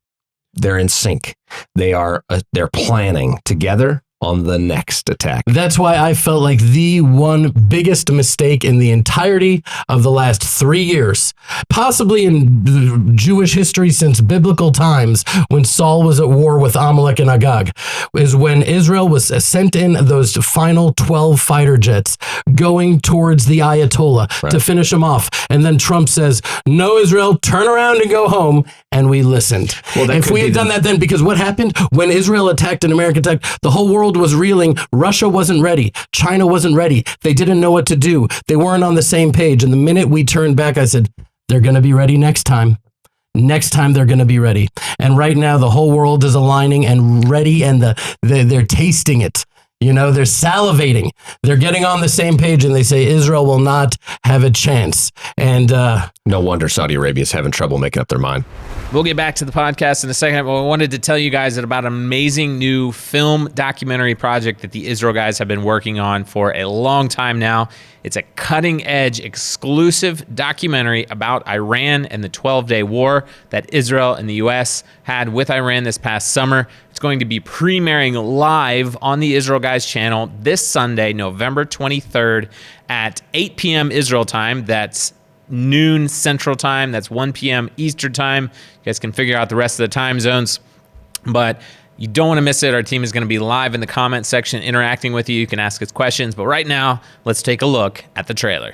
They're in sync. They're planning together on the next attack. That's why I felt like the one biggest mistake in the entirety of the last 3 years, possibly in Jewish history since biblical times, when Saul was at war with Amalek and Agag, is when Israel was sent in those final 12 fighter jets going towards the Ayatollah to finish them off. And then Trump says, no, Israel, turn around and go home. And we listened. Well, if we had done that then, because what happened when Israel attacked and America attacked, the whole world was reeling. Russia wasn't ready. China wasn't ready. They didn't know what to do. They weren't on the same page. And the minute we turned back, I said, they're going to be ready next time. Next time they're going to be ready. And right now the whole world is aligning and ready, and they're tasting it. They're salivating. They're getting on the same page, and they say Israel will not have a chance. And no wonder Saudi Arabia is having trouble making up their mind. We'll get back to the podcast in a second, but I wanted to tell you guys about an amazing new film documentary project that the Israel guys have been working on for a long time now. It's a cutting-edge, exclusive documentary about Iran and the 12-day war that Israel and the U.S. had with Iran this past summer. It's going to be premiering live on the Israel Guys channel this Sunday, November 23rd at 8 p.m. Israel time. That's noon Central Time. That's 1 p.m. Eastern Time. You guys can figure out the rest of the time zones, but you don't want to miss it. Our team is going to be live in the comment section interacting with you. You can ask us questions, but right now, let's take a look at the trailer.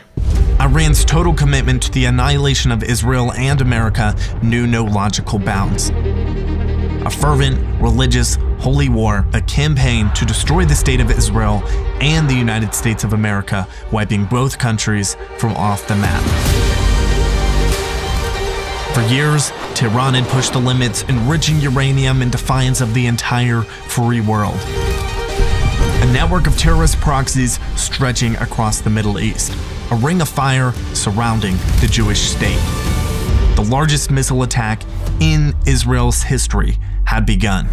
Iran's total commitment to the annihilation of Israel and America knew no logical bounds. A fervent, religious, holy war, a campaign to destroy the state of Israel and the United States of America, wiping both countries from off the map. For years, Tehran had pushed the limits, enriching uranium in defiance of the entire free world. A network of terrorist proxies stretching across the Middle East. a ring of fire surrounding the Jewish state. The largest missile attack in Israel's history had begun.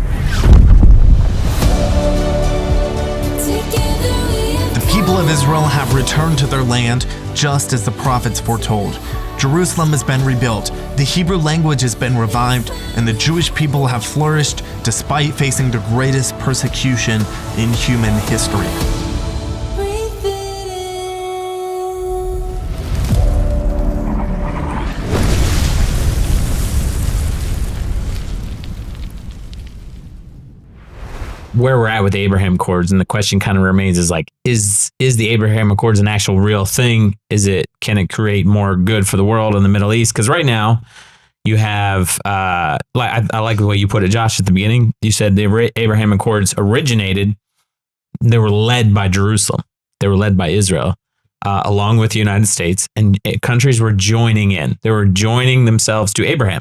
The people of Israel have returned to their land just as the prophets foretold. Jerusalem has been rebuilt, the Hebrew language has been revived, and the Jewish people have flourished despite facing the greatest persecution in human history. Where we're at with the Abraham Accords, and the question kind of remains is like, is the Abraham Accords an actual real thing? Can it create more good for the world in the Middle East? Because right now you have, I like the way you put it, Josh, at the beginning. You said the Abraham Accords originated, they were led by Jerusalem. They were led by Israel, along with the United States, and countries were joining in. They were joining themselves to Abraham.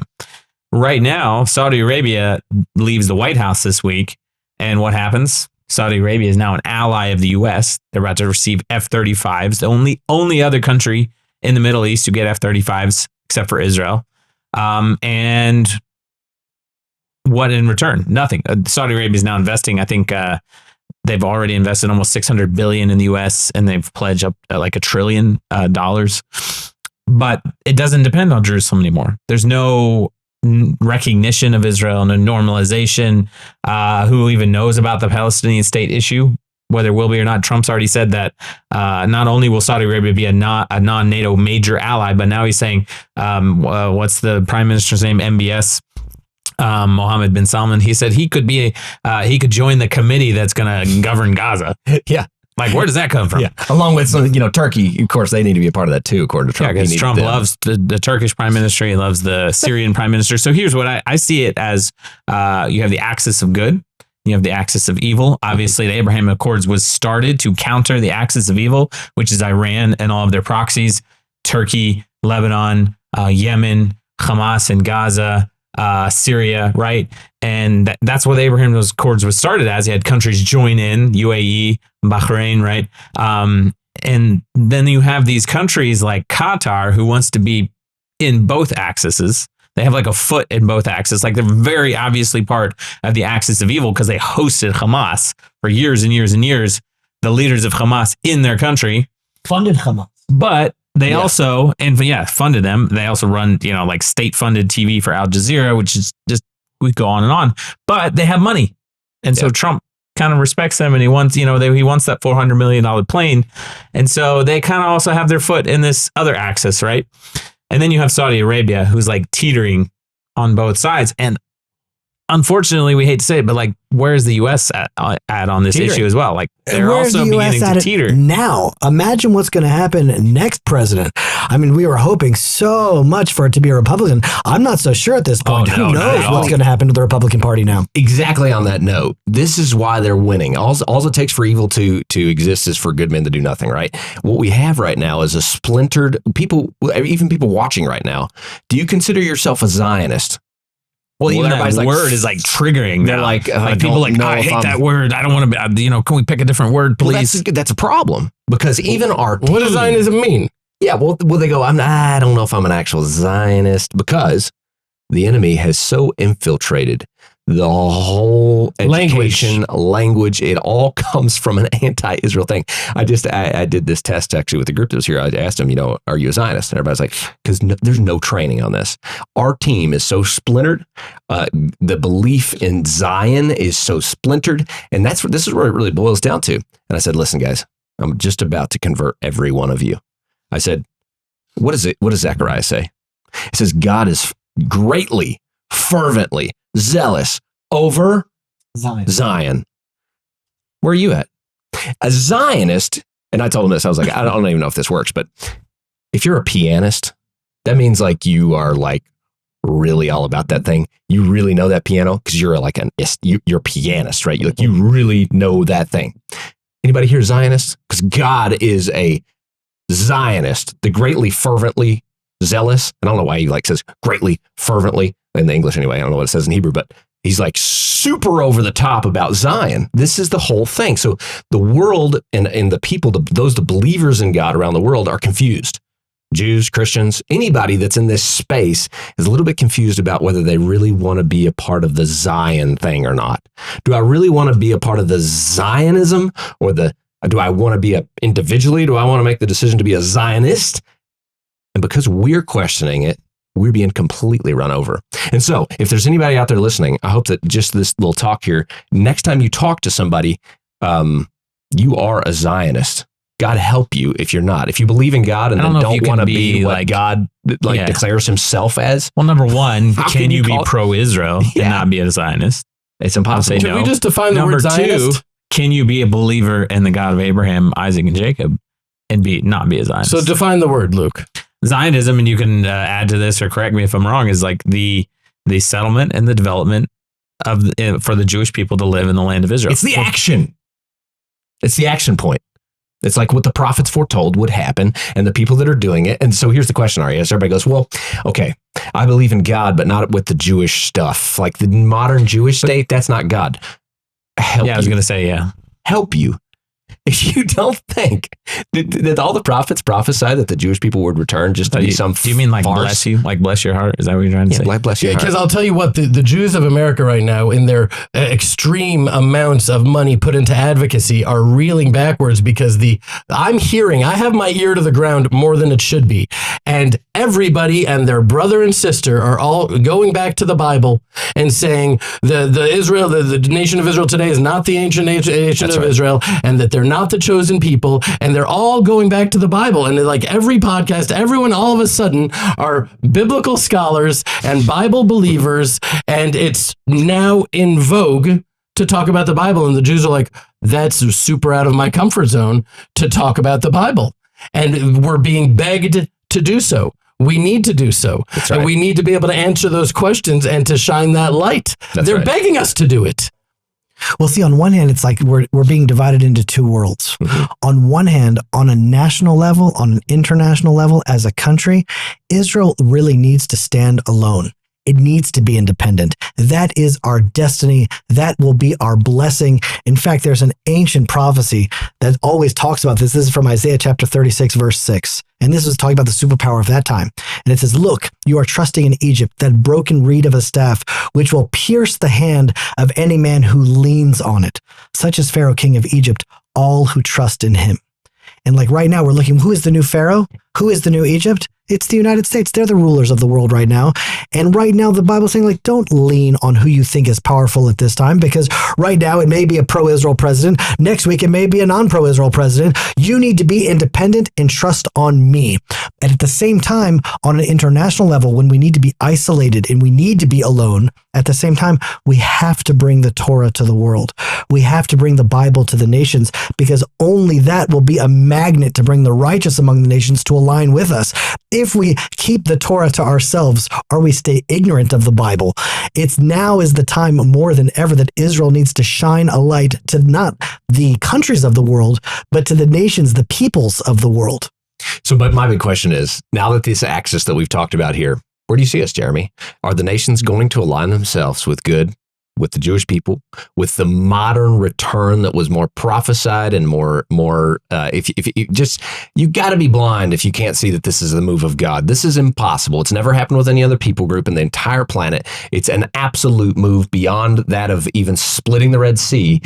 Right now, Saudi Arabia leaves the White House this week. And what happens? Saudi Arabia is now an ally of the U.S. They're about to receive F-35s, the only other country in the Middle East to get F-35s, except for Israel. And what in return? Nothing. Saudi Arabia is now investing. I think they've already invested almost $600 billion in the U.S. and they've pledged up like $1 trillion. But it doesn't depend on Jerusalem anymore. There's no recognition of Israel, no normalization. Who even knows about the Palestinian state issue, whether it will be or not? Trump's already said that not only will Saudi Arabia be a non-NATO major ally, but now he's saying, what's the prime minister's name? MBS, Mohammed bin Salman. He said he could he could join the committee that's going to govern Gaza. Yeah. Like, where does that come from? Yeah, along with Turkey, of course, they need to be a part of that too, according to Trump. Yeah, because Trump loves the Turkish prime minister, he loves the Syrian prime minister. So here's what I see it as: you have the axis of good, you have the axis of evil. Obviously, the Abraham Accords was started to counter the axis of evil, which is Iran and all of their proxies, Turkey, Lebanon, Yemen, Hamas in Gaza, Syria, right? And that's what the Abraham Accords was started as. You had countries join in, UAE, Bahrain, right? And then you have these countries like Qatar, who wants to be in both axes. They have like a foot in both axes. Like, they're very obviously part of the axis of evil because they hosted Hamas for years and years and years. The leaders of Hamas in their country Funded Hamas. But they also, funded them. They also run, like state-funded TV for Al Jazeera, which is just, we go on and on. But they have money. And so Trump kind of respects them, and he wants, he wants that $400 million plane. And so they kind of also have their foot in this other axis, right? And then you have Saudi Arabia, who's like teetering on both sides. And unfortunately, we hate to say it, but like, where's the U.S. at on this issue as well? Like, they're also beginning to teeter now. Imagine what's going to happen next president. I mean, we were hoping so much for it to be a Republican. I'm not so sure at this point. Who knows what's going to happen to the Republican Party now? Exactly on that note, this is why they're winning. All it takes for evil to exist is for good men to do nothing, right? What we have right now is a splintered people, even people watching right now. Do you consider yourself a Zionist? Well, even that word is like triggering. They're like people like, I hate that word. I don't want to be, can we pick a different word, please? Well, that's a problem because even our team, what does Zionism mean? Yeah, well, they go, I don't know if I'm an actual Zionist, because the enemy has so infiltrated the whole education, language. It all comes from an anti-Israel thing. I did this test actually with the group that was here. I asked them, are you a Zionist? And everybody's like, because there's no training on this. Our team is so splintered. The belief in Zion is so splintered. And this is where it really boils down to. And I said, listen, guys, I'm just about to convert every one of you. I said, what does Zechariah say? It says, God is greatly, fervently zealous over Zion. Where are you at? A Zionist, and I told him this, I was like, I don't even know if this works, but if you're a pianist, that means like you are like really all about that thing. You really know that piano because you're like you're a pianist, right? You really know that thing. Anybody here Zionist? Because God is a Zionist, the greatly, fervently zealous. I don't know why he says greatly, fervently in the English anyway. I don't know what it says in Hebrew, but He's like super over the top about Zion. This is the whole thing. So the world and the people, the believers in God around the world are confused. Jews, Christians, anybody that's in this space is a little bit confused about whether they really want to be a part of the Zion thing or not. Do I really want to be a part of the Zionism, or do I want to be individually? Do I want to make the decision to be a Zionist? And because we're questioning it, we're being completely run over. And so if there's anybody out there listening, I hope that just this little talk here, next time you talk to somebody, you are a Zionist. God help you if you're not. If you believe in God and don't want to be what God declares himself as. Well, number one, can you be pro-Israel and not be a Zionist? It's impossible. Can we just define the word Zionist? Number two, can you be a believer in the God of Abraham, Isaac, and Jacob and not be a Zionist? So define the word, Luke. Zionism, and you can add to this or correct me if I'm wrong, is like the settlement and the development for the Jewish people to live in the land of Israel. It's the action. It's the action point. It's like what the prophets foretold would happen and the people that are doing it. And so here's the question, Arias. Everybody goes, well, okay, I believe in God, but not with the Jewish stuff. Like the modern Jewish state, that's not God. I was going to say, help you. If you don't think that all the prophets prophesied that the Jewish people would return just to be some do you mean like farce? Bless you? Like bless your heart? Is that what you're trying to say? Like bless your heart. Because I'll tell you what, the Jews of America right now, in their extreme amounts of money put into advocacy, are reeling backwards because I have my ear to the ground more than it should be. And everybody and their brother and sister are all going back to the Bible and saying the nation of Israel today is not the ancient nation of Israel, and that they're not the chosen people, and they're all going back to the Bible. And like every podcast, everyone all of a sudden are biblical scholars and Bible believers, and it's now in vogue to talk about the Bible. And the Jews are like, that's super out of my comfort zone to talk about the Bible. And we're being begged to do so. We need to do so. That's right. And we need to be able to answer those questions and to shine that light. They're begging us to do it. Well, see, on one hand, it's like we're being divided into two worlds. Mm-hmm. On one hand, on a national level, on an international level, as a country, Israel really needs to stand alone. It needs to be independent. That is our destiny. That will be our blessing. In fact, there's an ancient prophecy that always talks about this. This is from Isaiah chapter 36, verse 6. And this was talking about the superpower of that time. And it says, look, you are trusting in Egypt, that broken reed of a staff, which will pierce the hand of any man who leans on it. Such is Pharaoh, king of Egypt, all who trust in him. And like right now, we're looking, who is the new Pharaoh? Who is the new Egypt? It's the United States. They're the rulers of the world right now. And right now, the Bible's saying, like, don't lean on who you think is powerful at this time, because right now it may be a pro-Israel president. Next week, it may be a non-pro-Israel president. You need to be independent and trust on me. And at the same time, on an international level, when we need to be isolated and we need to be alone, at the same time, we have to bring the Torah to the world. We have to bring the Bible to the nations, because only that will be a magnet to bring the righteous among the nations to align with us. If we keep the Torah to ourselves, or we stay ignorant of the Bible, now is the time more than ever that Israel needs to shine a light to not the countries of the world, but to the nations, the peoples of the world. So, but my big question is, now that this axis that we've talked about here, where do you see us, Jeremy? Are the nations going to align themselves with good, with the Jewish people, with the modern return that was more prophesied and more? If you got to be blind if you can't see that this is the move of God. This is impossible. It's never happened with any other people group in the entire planet. It's an absolute move beyond that of even splitting the Red Sea.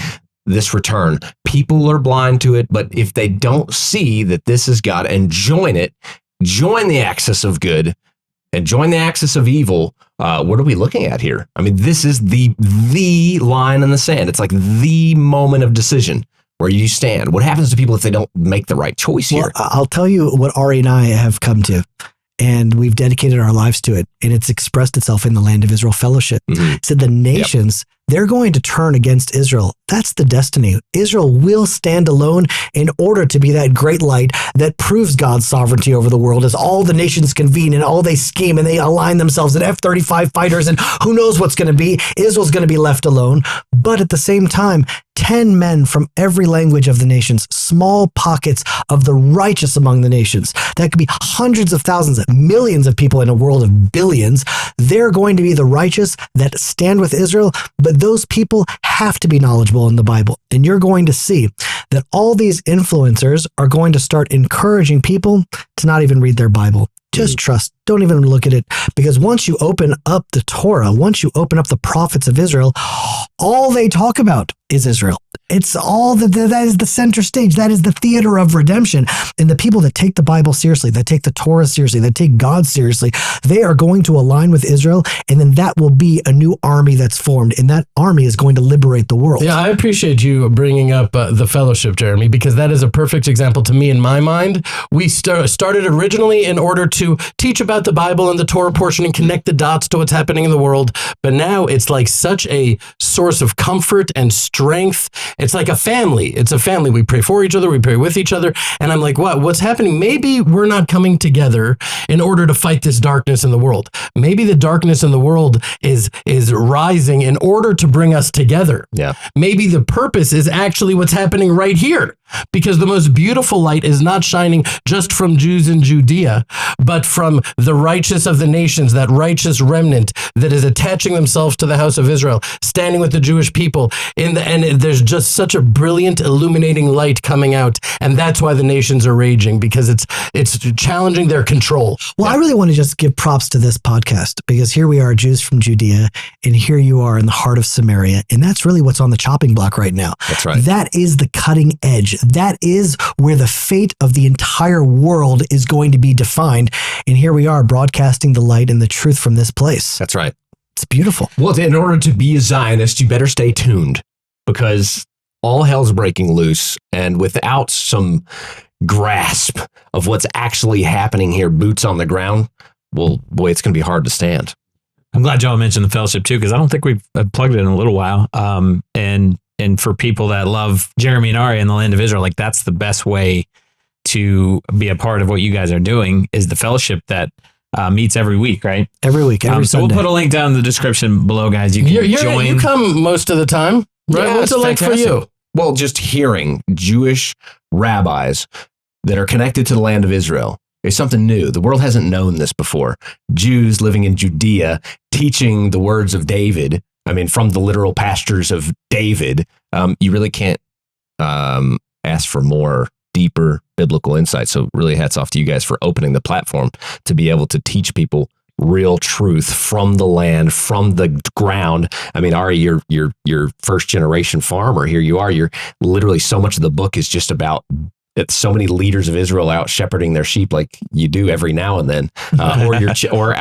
This return, people are blind to it, but if they don't see that this is God and join the axis of good and join the axis of evil, what are we looking at here? I mean, this is the line in the sand. It's like the moment of decision where you stand. What happens to people if they don't make the right choice here? Well, I'll tell you what Ari and I have come to, and we've dedicated our lives to it, and it's expressed itself in the Land of Israel Fellowship. Mm-hmm. So the nations, they're going to turn against Israel. That's the destiny. Israel will stand alone in order to be that great light that proves God's sovereignty over the world as all the nations convene and all they scheme and they align themselves in F-35 fighters and who knows what's going to be. Israel's going to be left alone. But at the same time, 10 men from every language of the nations, small pockets of the righteous among the nations. That could be hundreds of thousands, millions of people in a world of billions. They're going to be the righteous that stand with Israel, but those people have to be knowledgeable in the Bible. And you're going to see that all these influencers are going to start encouraging people to not even read their Bible. Just trust. Don't even look at it. Because once you open up the Torah, once you open up the prophets of Israel, all they talk about is Israel. It's all that is the center stage. That is the theater of redemption. And the people that take the Bible seriously, that take the Torah seriously, that take God seriously, they are going to align with Israel. And then that will be a new army that's formed. And that army is going to liberate the world. Yeah, I appreciate you bringing up the fellowship, Jeremy, because that is a perfect example to me in my mind. We started originally in order to teach about the Bible and the Torah portion and connect the dots to what's happening in the world. But now it's like such a source of comfort and strength. It's like a family. It's a family. We pray for each other. We pray with each other. And I'm like, what's happening? Maybe we're not coming together in order to fight this darkness in the world. Maybe the darkness in the world is rising in order to bring us together. Yeah. Maybe the purpose is actually what's happening right here. Because the most beautiful light is not shining just from Jews in Judea, but from the righteous of the nations, that righteous remnant that is attaching themselves to the house of Israel, standing with the Jewish people. And there's just such a brilliant, illuminating light coming out. And that's why the nations are raging, because it's challenging their control. Well, I really want to just give props to this podcast, because here we are, Jews from Judea, and here you are in the heart of Samaria. And that's really what's on the chopping block right now. That's right. That is the cutting edge. That is where the fate of the entire world is going to be defined. And here we are broadcasting the light and the truth from this place. That's right. It's beautiful. Well, in order to be a Zionist, you better stay tuned, because all hell's breaking loose. And without some grasp of what's actually happening here, boots on the ground, well, boy, it's going to be hard to stand. I'm glad y'all mentioned the fellowship too, because I don't think we've plugged it in a little while. And for people that love Jeremy and Ari in the land of Israel, like that's the best way to be a part of what you guys are doing, is the fellowship that meets every week, right? Every week, every so Sunday. we'll put a link down in the description below, guys. You can join. You come most of the time, right? Yeah, What's it it's like fantastic. for you? Well, just hearing Jewish rabbis that are connected to the land of Israel is something new. The world hasn't known this before. Jews living in Judea, teaching the words of David. I mean, from the literal pastures of David. You really can't ask for more deeper biblical insight. So really hats off to you guys for opening the platform to be able to teach people real truth from the land, from the ground. I mean, Ari, you're first generation farmer. Here you are. You're literally, so much of the book is just about so many leaders of Israel out shepherding their sheep, like you do every now and then, or out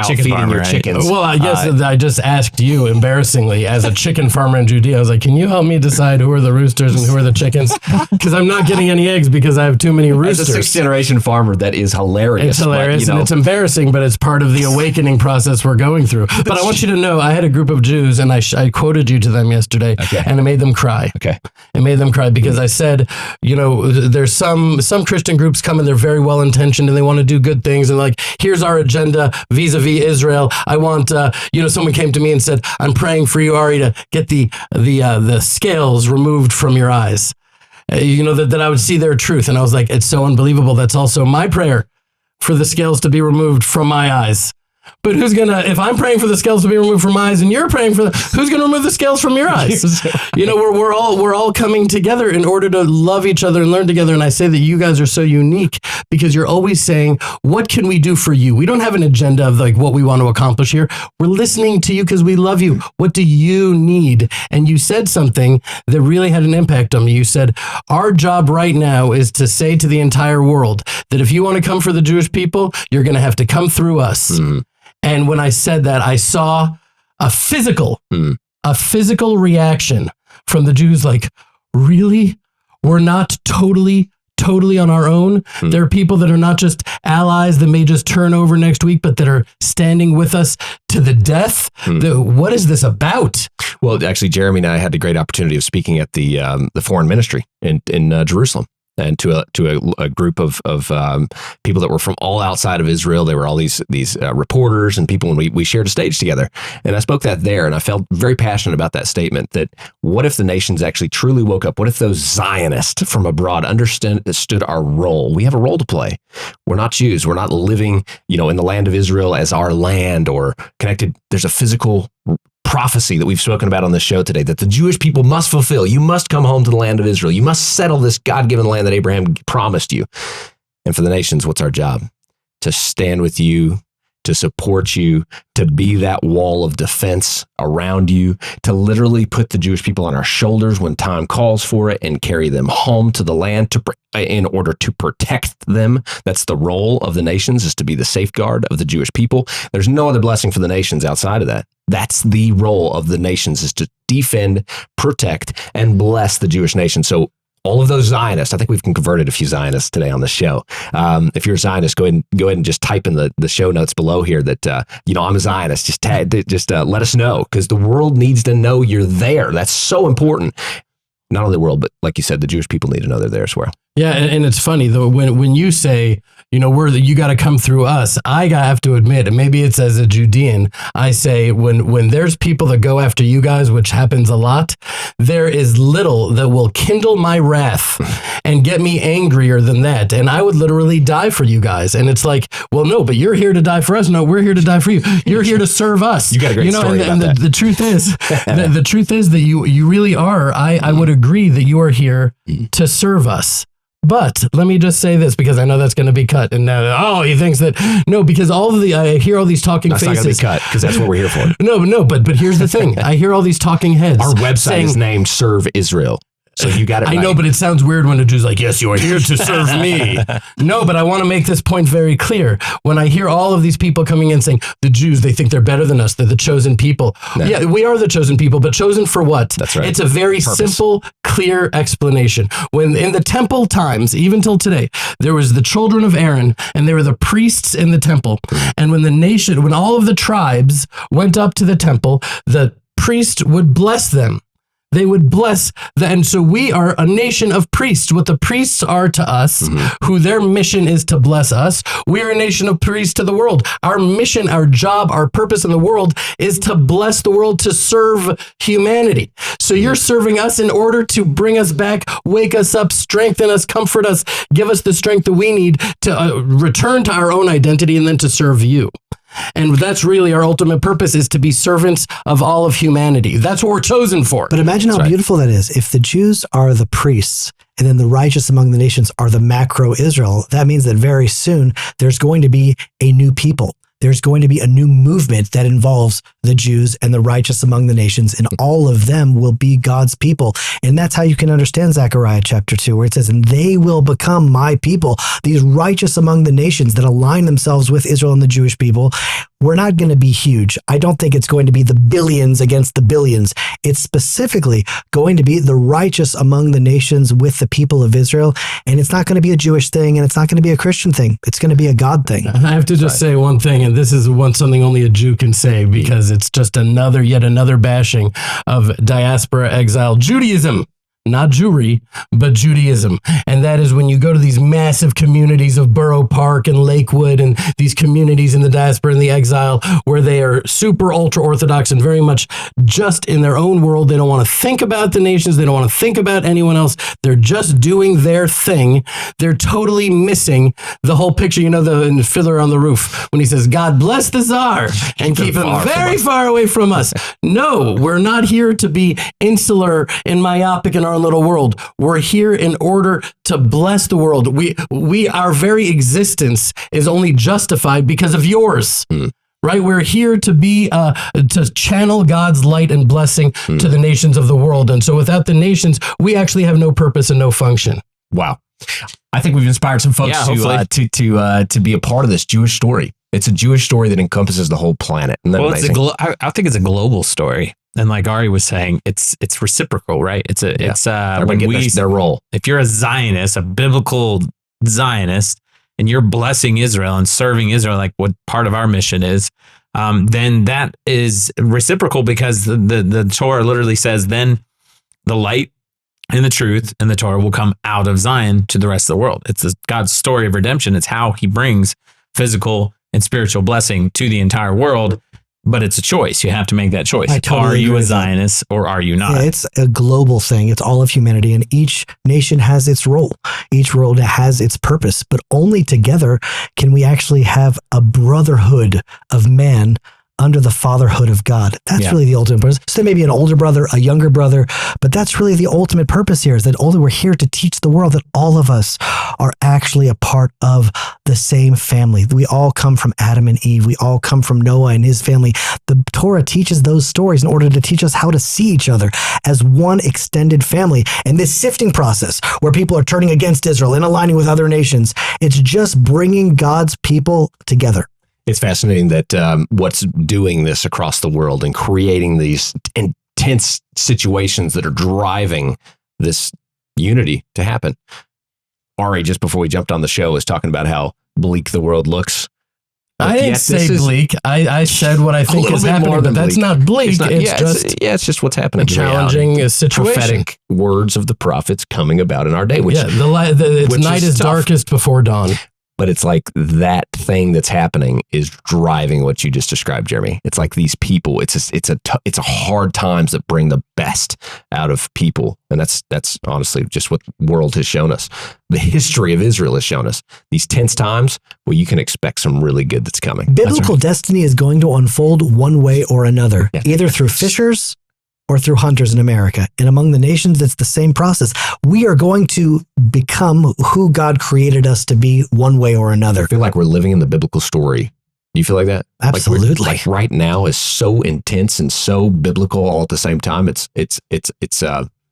Chicken feeding farmer, your right? chickens. Well, I guess I just asked you, embarrassingly, as a chicken farmer in Judea, I was like, can you help me decide who are the roosters and who are the chickens? Because I'm not getting any eggs because I have too many As roosters. a sixth generation farmer, that is hilarious. It's hilarious, but, and it's embarrassing, but it's part of the awakening process we're going through. But I want you to know, I had a group of Jews, and I quoted you to them yesterday, and it made them cry. Okay. It made them cry because I said, there's some Christian groups come and they're very well intentioned and they want to do good things, and like, here's our agenda vis-a-vis Israel. I want, someone came to me and said, I'm praying for you, Ari, to get the scales removed from your eyes. That I would see their truth. And I was like, it's so unbelievable. That's also my prayer, for the scales to be removed from my eyes. But if I'm praying for the scales to be removed from my eyes and you're praying who's going to remove the scales from your eyes? We're all coming together in order to love each other and learn together. And I say that you guys are so unique because you're always saying, what can we do for you? We don't have an agenda of like what we want to accomplish here. We're listening to you because we love you. What do you need? And you said something that really had an impact on me. You said, our job right now is to say to the entire world that if you want to come for the Jewish people, you're going to have to come through us. Mm-hmm. And when I said that, I saw a physical reaction from the Jews, like, really? We're not totally totally on our own. There are people that are not just allies that may just turn over next week, but that are standing with us to the death. What is this about? Well, actually, Jeremy and I had the great opportunity of speaking at the foreign ministry in Jerusalem, and to a group of people that were from all outside of Israel. They were all these reporters and people, and we shared a stage together. And I spoke that there, and I felt very passionate about that statement, that what if the nations actually truly woke up? What if those Zionists from abroad understood our role? We have a role to play. We're not Jews. We're not living, in the land of Israel as our land or connected. There's a physical prophecy that we've spoken about on the show today that the Jewish people must fulfill. You must come home to the land of Israel. You must settle this God-given land that Abraham promised you. And for the nations, what's our job? To stand with you, to support you, to be that wall of defense around you, to literally put the Jewish people on our shoulders when time calls for it and carry them home to the land in order to protect them. That's the role of the nations, is to be the safeguard of the Jewish people. There's no other blessing for the nations outside of that. That's the role of the nations, is to defend, protect, and bless the Jewish nation. So all of those Zionists, I think we've converted a few Zionists today on the show. If you're a Zionist, go ahead and just type in the show notes below here that, I'm a Zionist. Just let us know, because the world needs to know you're there. That's so important. Not only the world, but like you said, the Jewish people need to know they're there as well. Yeah, and it's funny though, when you say, you got to come through us, I have to admit, and maybe it's as a Judean, I say when there's people that go after you guys, which happens a lot, there is little that will kindle my wrath and get me angrier than that. And I would literally die for you guys. And it's like, well, no, but you're here to die for us. No, we're here to die for you. You're here to serve us. You got a great story about that. The truth is, the truth is that you really are. I would agree that you are here to serve us. But let me just say this, because I know that's going to be cut. And now, he thinks that, no, because I hear all these talking faces. That's not going to be cut, because that's what we're here for. No, but here's the thing. I hear all these talking heads. Our website is named Serve Israel. So you got it right. I know, but it sounds weird when a Jew's like, yes, you are here to serve me. No, but I want to make this point very clear. When I hear all of these people coming in saying, the Jews, they think they're better than us. They're the chosen people. No. Yeah, we are the chosen people, but chosen for what? That's right. It's a very simple, clear explanation. When in the temple times, even till today, there was the children of Aaron, and they were the priests in the temple. And when all of the tribes went up to the temple, the priest would bless them. They would bless and so we are a nation of priests. What the priests are to us, who their mission is to bless us, we are a nation of priests to the world. Our mission, our job, our purpose in the world is to bless the world, to serve humanity. So you're serving us in order to bring us back, wake us up, strengthen us, comfort us, give us the strength that we need to return to our own identity and then to serve you. And that's really our ultimate purpose, is to be servants of all of humanity. That's what we're chosen for. But imagine how beautiful that is. If the Jews are the priests and then the righteous among the nations are the macro Israel, that means that very soon there's going to be a new people. There's going to be a new movement that involves the Jews and the righteous among the nations, and all of them will be God's people. And that's how you can understand Zechariah chapter 2, where it says, and they will become my people, these righteous among the nations that align themselves with Israel and the Jewish people. We're not going to be huge. I don't think it's going to be the billions against the billions. It's specifically going to be the righteous among the nations with the people of Israel. And it's not going to be a Jewish thing, and it's not going to be a Christian thing. It's going to be a God thing. I have to just say one thing, and this is something only a Jew can say, because it's just yet another bashing of diaspora exile Judaism. Not Jewry, but Judaism. And that is when you go to these massive communities of Borough Park and Lakewood and these communities in the diaspora and the exile where they are super ultra Orthodox and very much just in their own world. They don't want to think about the nations. They don't want to think about anyone else. They're just doing their thing. They're totally missing the whole picture. You know, the Fiddler on the Roof, when he says, God bless the Tsar and keep him very far away from us. No, we're not here to be insular and myopic in our little world. We're here in order to bless the world. Our very existence is only justified because of yours. Right? We're here to be, to channel God's light and blessing to the nations of the world. And so without the nations, we actually have no purpose and no function. Wow. I think we've inspired some folks to be a part of this Jewish story. It's a Jewish story that encompasses the whole planet. Isn't that amazing? I think it's a global story. And like Ari was saying, it's reciprocal, right? It's Everybody get their role. If you're a Zionist, a biblical Zionist, and you're blessing Israel and serving Israel, like what part of our mission is, then that is reciprocal, because the Torah literally says, then the light and the truth and the Torah will come out of Zion to the rest of the world. It's God's story of redemption. It's how he brings physical and spiritual blessing to the entire world. But it's a choice. You have to make that choice. Are you a Zionist or are you not? Yeah, it's a global thing. It's all of humanity, and each nation has its role. Each role has its purpose, but only together can we actually have a brotherhood of man under the fatherhood of God. That's really the ultimate purpose. So there may be an older brother, a younger brother, but that's really the ultimate purpose here, is that we're here to teach the world that all of us are actually a part of the same family. We all come from Adam and Eve. We all come from Noah and his family. The Torah teaches those stories in order to teach us how to see each other as one extended family. And this sifting process where people are turning against Israel and aligning with other nations, it's just bringing God's people together. It's fascinating that what's doing this across the world and creating these intense situations that are driving this unity to happen. Ari, just before we jumped on the show, was talking about how bleak the world looks. I didn't say bleak. I said what I think is happening, but that's not bleak. It's just what's happening. A challenging situation. Prophetic words of the prophets coming about in our day. Which, the night is darkest before dawn. But it's like that thing that's happening is driving what you just described, Jeremy. It's like these people. It's a hard times that bring the best out of people, and that's honestly just what the world has shown us. The history of Israel has shown us these tense times. Well, you can expect some really good that's coming. Biblical destiny is going to unfold one way or another, either through fishers or through hunters in America. And among the nations, it's the same process. We are going to become who God created us to be one way or another. I feel like we're living in the biblical story. Do you feel like that? Absolutely. Like right now is so intense and so biblical all at the same time.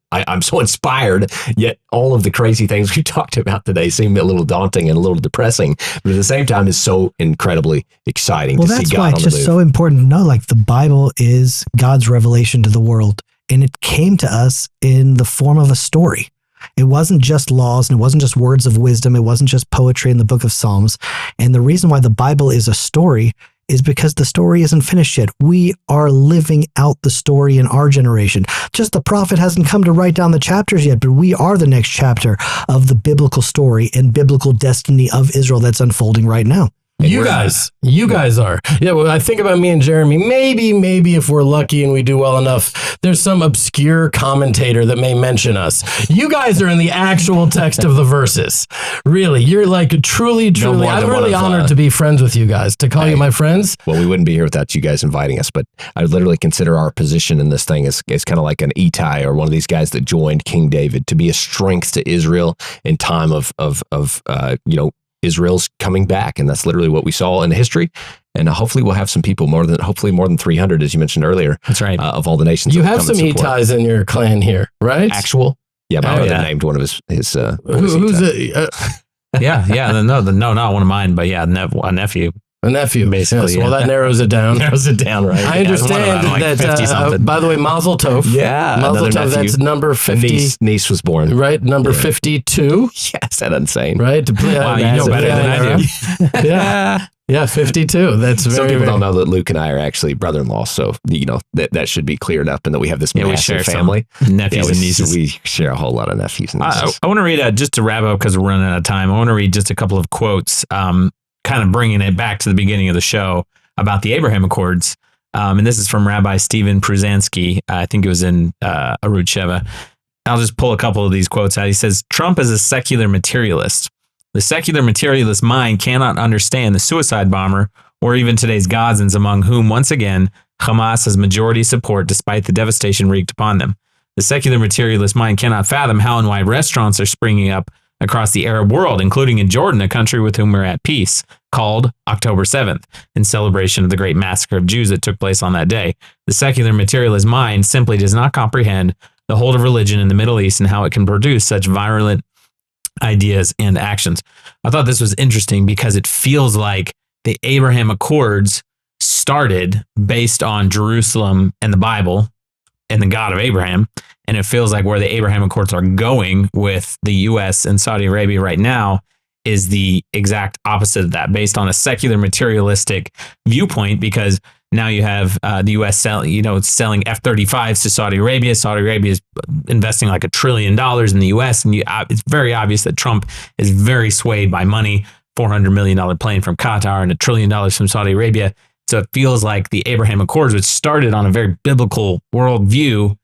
I'm so inspired, yet all of the crazy things we talked about today seem a little daunting and a little depressing, but at the same time is so incredibly exciting to see God on the move. Well, that's why it's just so important to know, like, the Bible is God's revelation to the world, and it came to us in the form of a story. It wasn't just laws, and it wasn't just words of wisdom. It wasn't just poetry in the book of Psalms. And the reason why the Bible is a story is because the story isn't finished yet. We are living out the story in our generation. Just the prophet hasn't come to write down the chapters yet, but we are the next chapter of the biblical story and biblical destiny of Israel that's unfolding right now. You guys are. Yeah, well, I think about me and Jeremy. Maybe if we're lucky and we do well enough, there's some obscure commentator that may mention us. You guys are in the actual text of the verses. Really, you're like truly. I'm really honored to be friends with you guys, to call you my friends. Well, we wouldn't be here without you guys inviting us, but I literally consider our position in this thing as kind of like an Ittai or one of these guys that joined King David to be a strength to Israel in time of Israel's coming back, and that's literally what we saw in history. And hopefully we'll have some people more than 300, as you mentioned earlier. That's right. Of all the nations. You have some Ittais in your clan here, right? Actual. Yeah, my brother named one of his. Who's it? No, not one of mine, but yeah, a nephew. A nephew, basically. Yes. Well, that narrows it down. Right? I understand that. By the way, Mazel Tov. Yeah, Mazel Tov. That's number 50. Niece was born. Right, number 52. Yes, that's insane. Right. Wow, you know better than I do. Yeah, 52. That's very. Some people don't know that Luke and I are actually brother-in-law, so that should be cleared up, and that we have this massive family. Nephews and nieces. We share a whole lot of nephews and nieces. I want to read just to wrap up because we're running out of time. I want to read just a couple of quotes. Kind of bringing it back to the beginning of the show about the Abraham Accords. And this is from Rabbi Stephen Pruzansky. I think it was in Arut Sheva. I'll just pull a couple of these quotes out. He says, Trump is a secular materialist. The secular materialist mind cannot understand the suicide bomber or even today's Gazans, among whom, once again, Hamas has majority support despite the devastation wreaked upon them. The secular materialist mind cannot fathom how and why restaurants are springing up across the Arab world, including in Jordan, a country with whom we're at peace, called October 7th, in celebration of the great massacre of Jews that took place on that day. The secular materialist mind simply does not comprehend the hold of religion in the Middle East and how it can produce such virulent ideas and actions. I thought this was interesting because it feels like the Abraham Accords started based on Jerusalem and the Bible, and the God of Abraham. And it feels like where the Abraham Accords are going with the US and Saudi Arabia right now is the exact opposite of that, based on a secular materialistic viewpoint, because now you have the U.S. selling F-35s to Saudi Arabia. Saudi Arabia is investing like $1 trillion in the U.S. And it's very obvious that Trump is very swayed by money, $400 million plane from Qatar and $1 trillion from Saudi Arabia. So it feels like the Abraham Accords, which started on a very biblical worldview,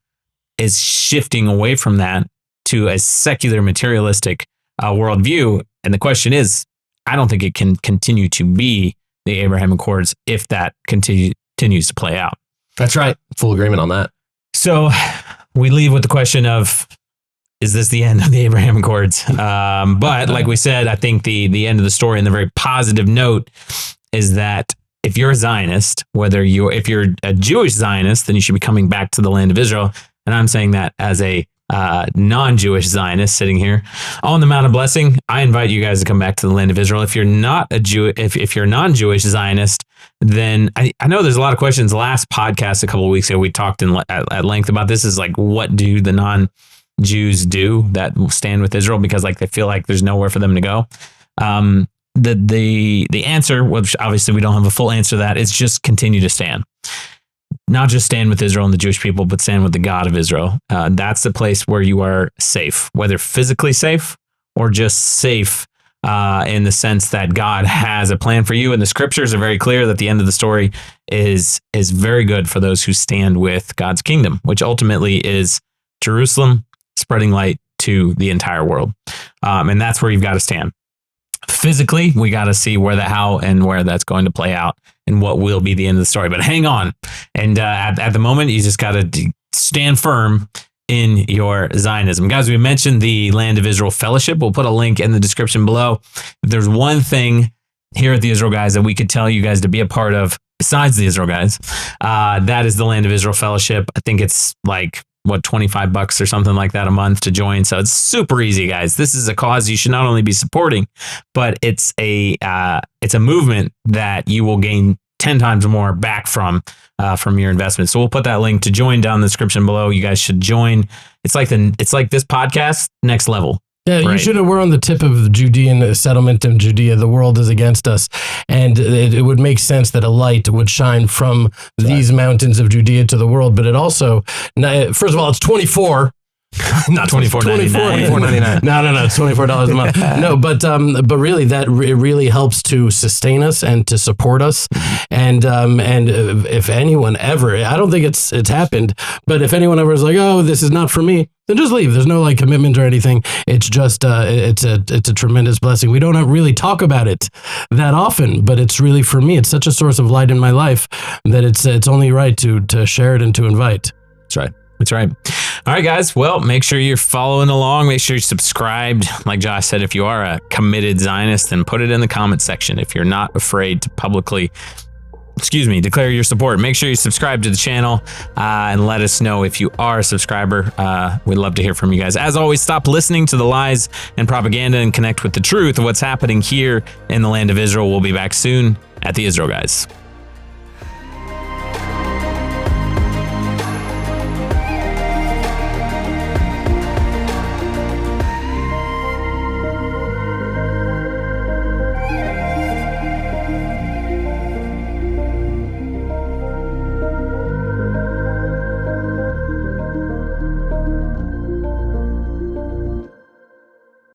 is shifting away from that to a secular materialistic worldview. And the question is, I don't think it can continue to be the Abraham Accords if that continues to play out. That's right. Full agreement on that. So we leave with the question of, is this the end of the Abraham Accords? But like we said, I think the end of the story and the very positive note is that if you're a Zionist, if you're a Jewish Zionist, then you should be coming back to the land of Israel. And I'm saying that as a non-Jewish Zionist sitting here on the Mount of Blessing. I invite you guys to come back to the land of Israel. If you're not a Jew, if you're a non-Jewish Zionist, then I know there's a lot of questions. Last podcast a couple of weeks ago, we talked at length about this. Is like, what do the non-Jews do that stand with Israel because like they feel like there's nowhere for them to go? The answer, which obviously we don't have a full answer to that, is just continue to stand. Not just stand with Israel and the Jewish people, but stand with the God of Israel. That's the place where you are safe, whether physically safe or just safe in the sense that God has a plan for you. And the scriptures are very clear that the end of the story is very good for those who stand with God's kingdom, which ultimately is Jerusalem, spreading light to the entire world. And that's where you've got to stand. Physically, we got to see how and where that's going to play out and what will be the end of the story. But hang on. And at the moment, you just got to stand firm in your Zionism. Guys, we mentioned the Land of Israel Fellowship. We'll put a link in the description below. If there's one thing here at the Israel Guys that we could tell you guys to be a part of, besides the Israel Guys, that is the Land of Israel Fellowship. I think it's like, $25 or something like that a month to join. So it's super easy, guys. This is a cause you should not only be supporting, but it's a movement that you will gain 10 times more back from your investment. So we'll put that link to join down in the description below. You guys should join. It's like this podcast next level. Yeah, right? You should have. We're on the tip of the Judean settlement in Judea. The world is against us. And it would make sense that a light would shine from these mountains of Judea to the world. But it also, first of all, it's 24. Not $24.99. No, it's $24 a month. No, but really, it really helps to sustain us and to support us. And if anyone ever, I don't think it's happened, but if anyone ever is like, oh, this is not for me, then just leave. There's no like commitment or anything. It's just it's a tremendous blessing. We don't really talk about it that often, but it's really, for me, it's such a source of light in my life that it's only right to share it and to invite. That's right. That's right. All right, guys. Well, make sure you're following along. Make sure you're subscribed. Like Josh said, if you are a committed Zionist, then put it in the comment section. If you're not afraid to publicly, declare your support, make sure you subscribe to the channel and let us know if you are a subscriber. We'd love to hear from you guys. As always, stop listening to the lies and propaganda and connect with the truth of what's happening here in the land of Israel. We'll be back soon at the Israel Guys.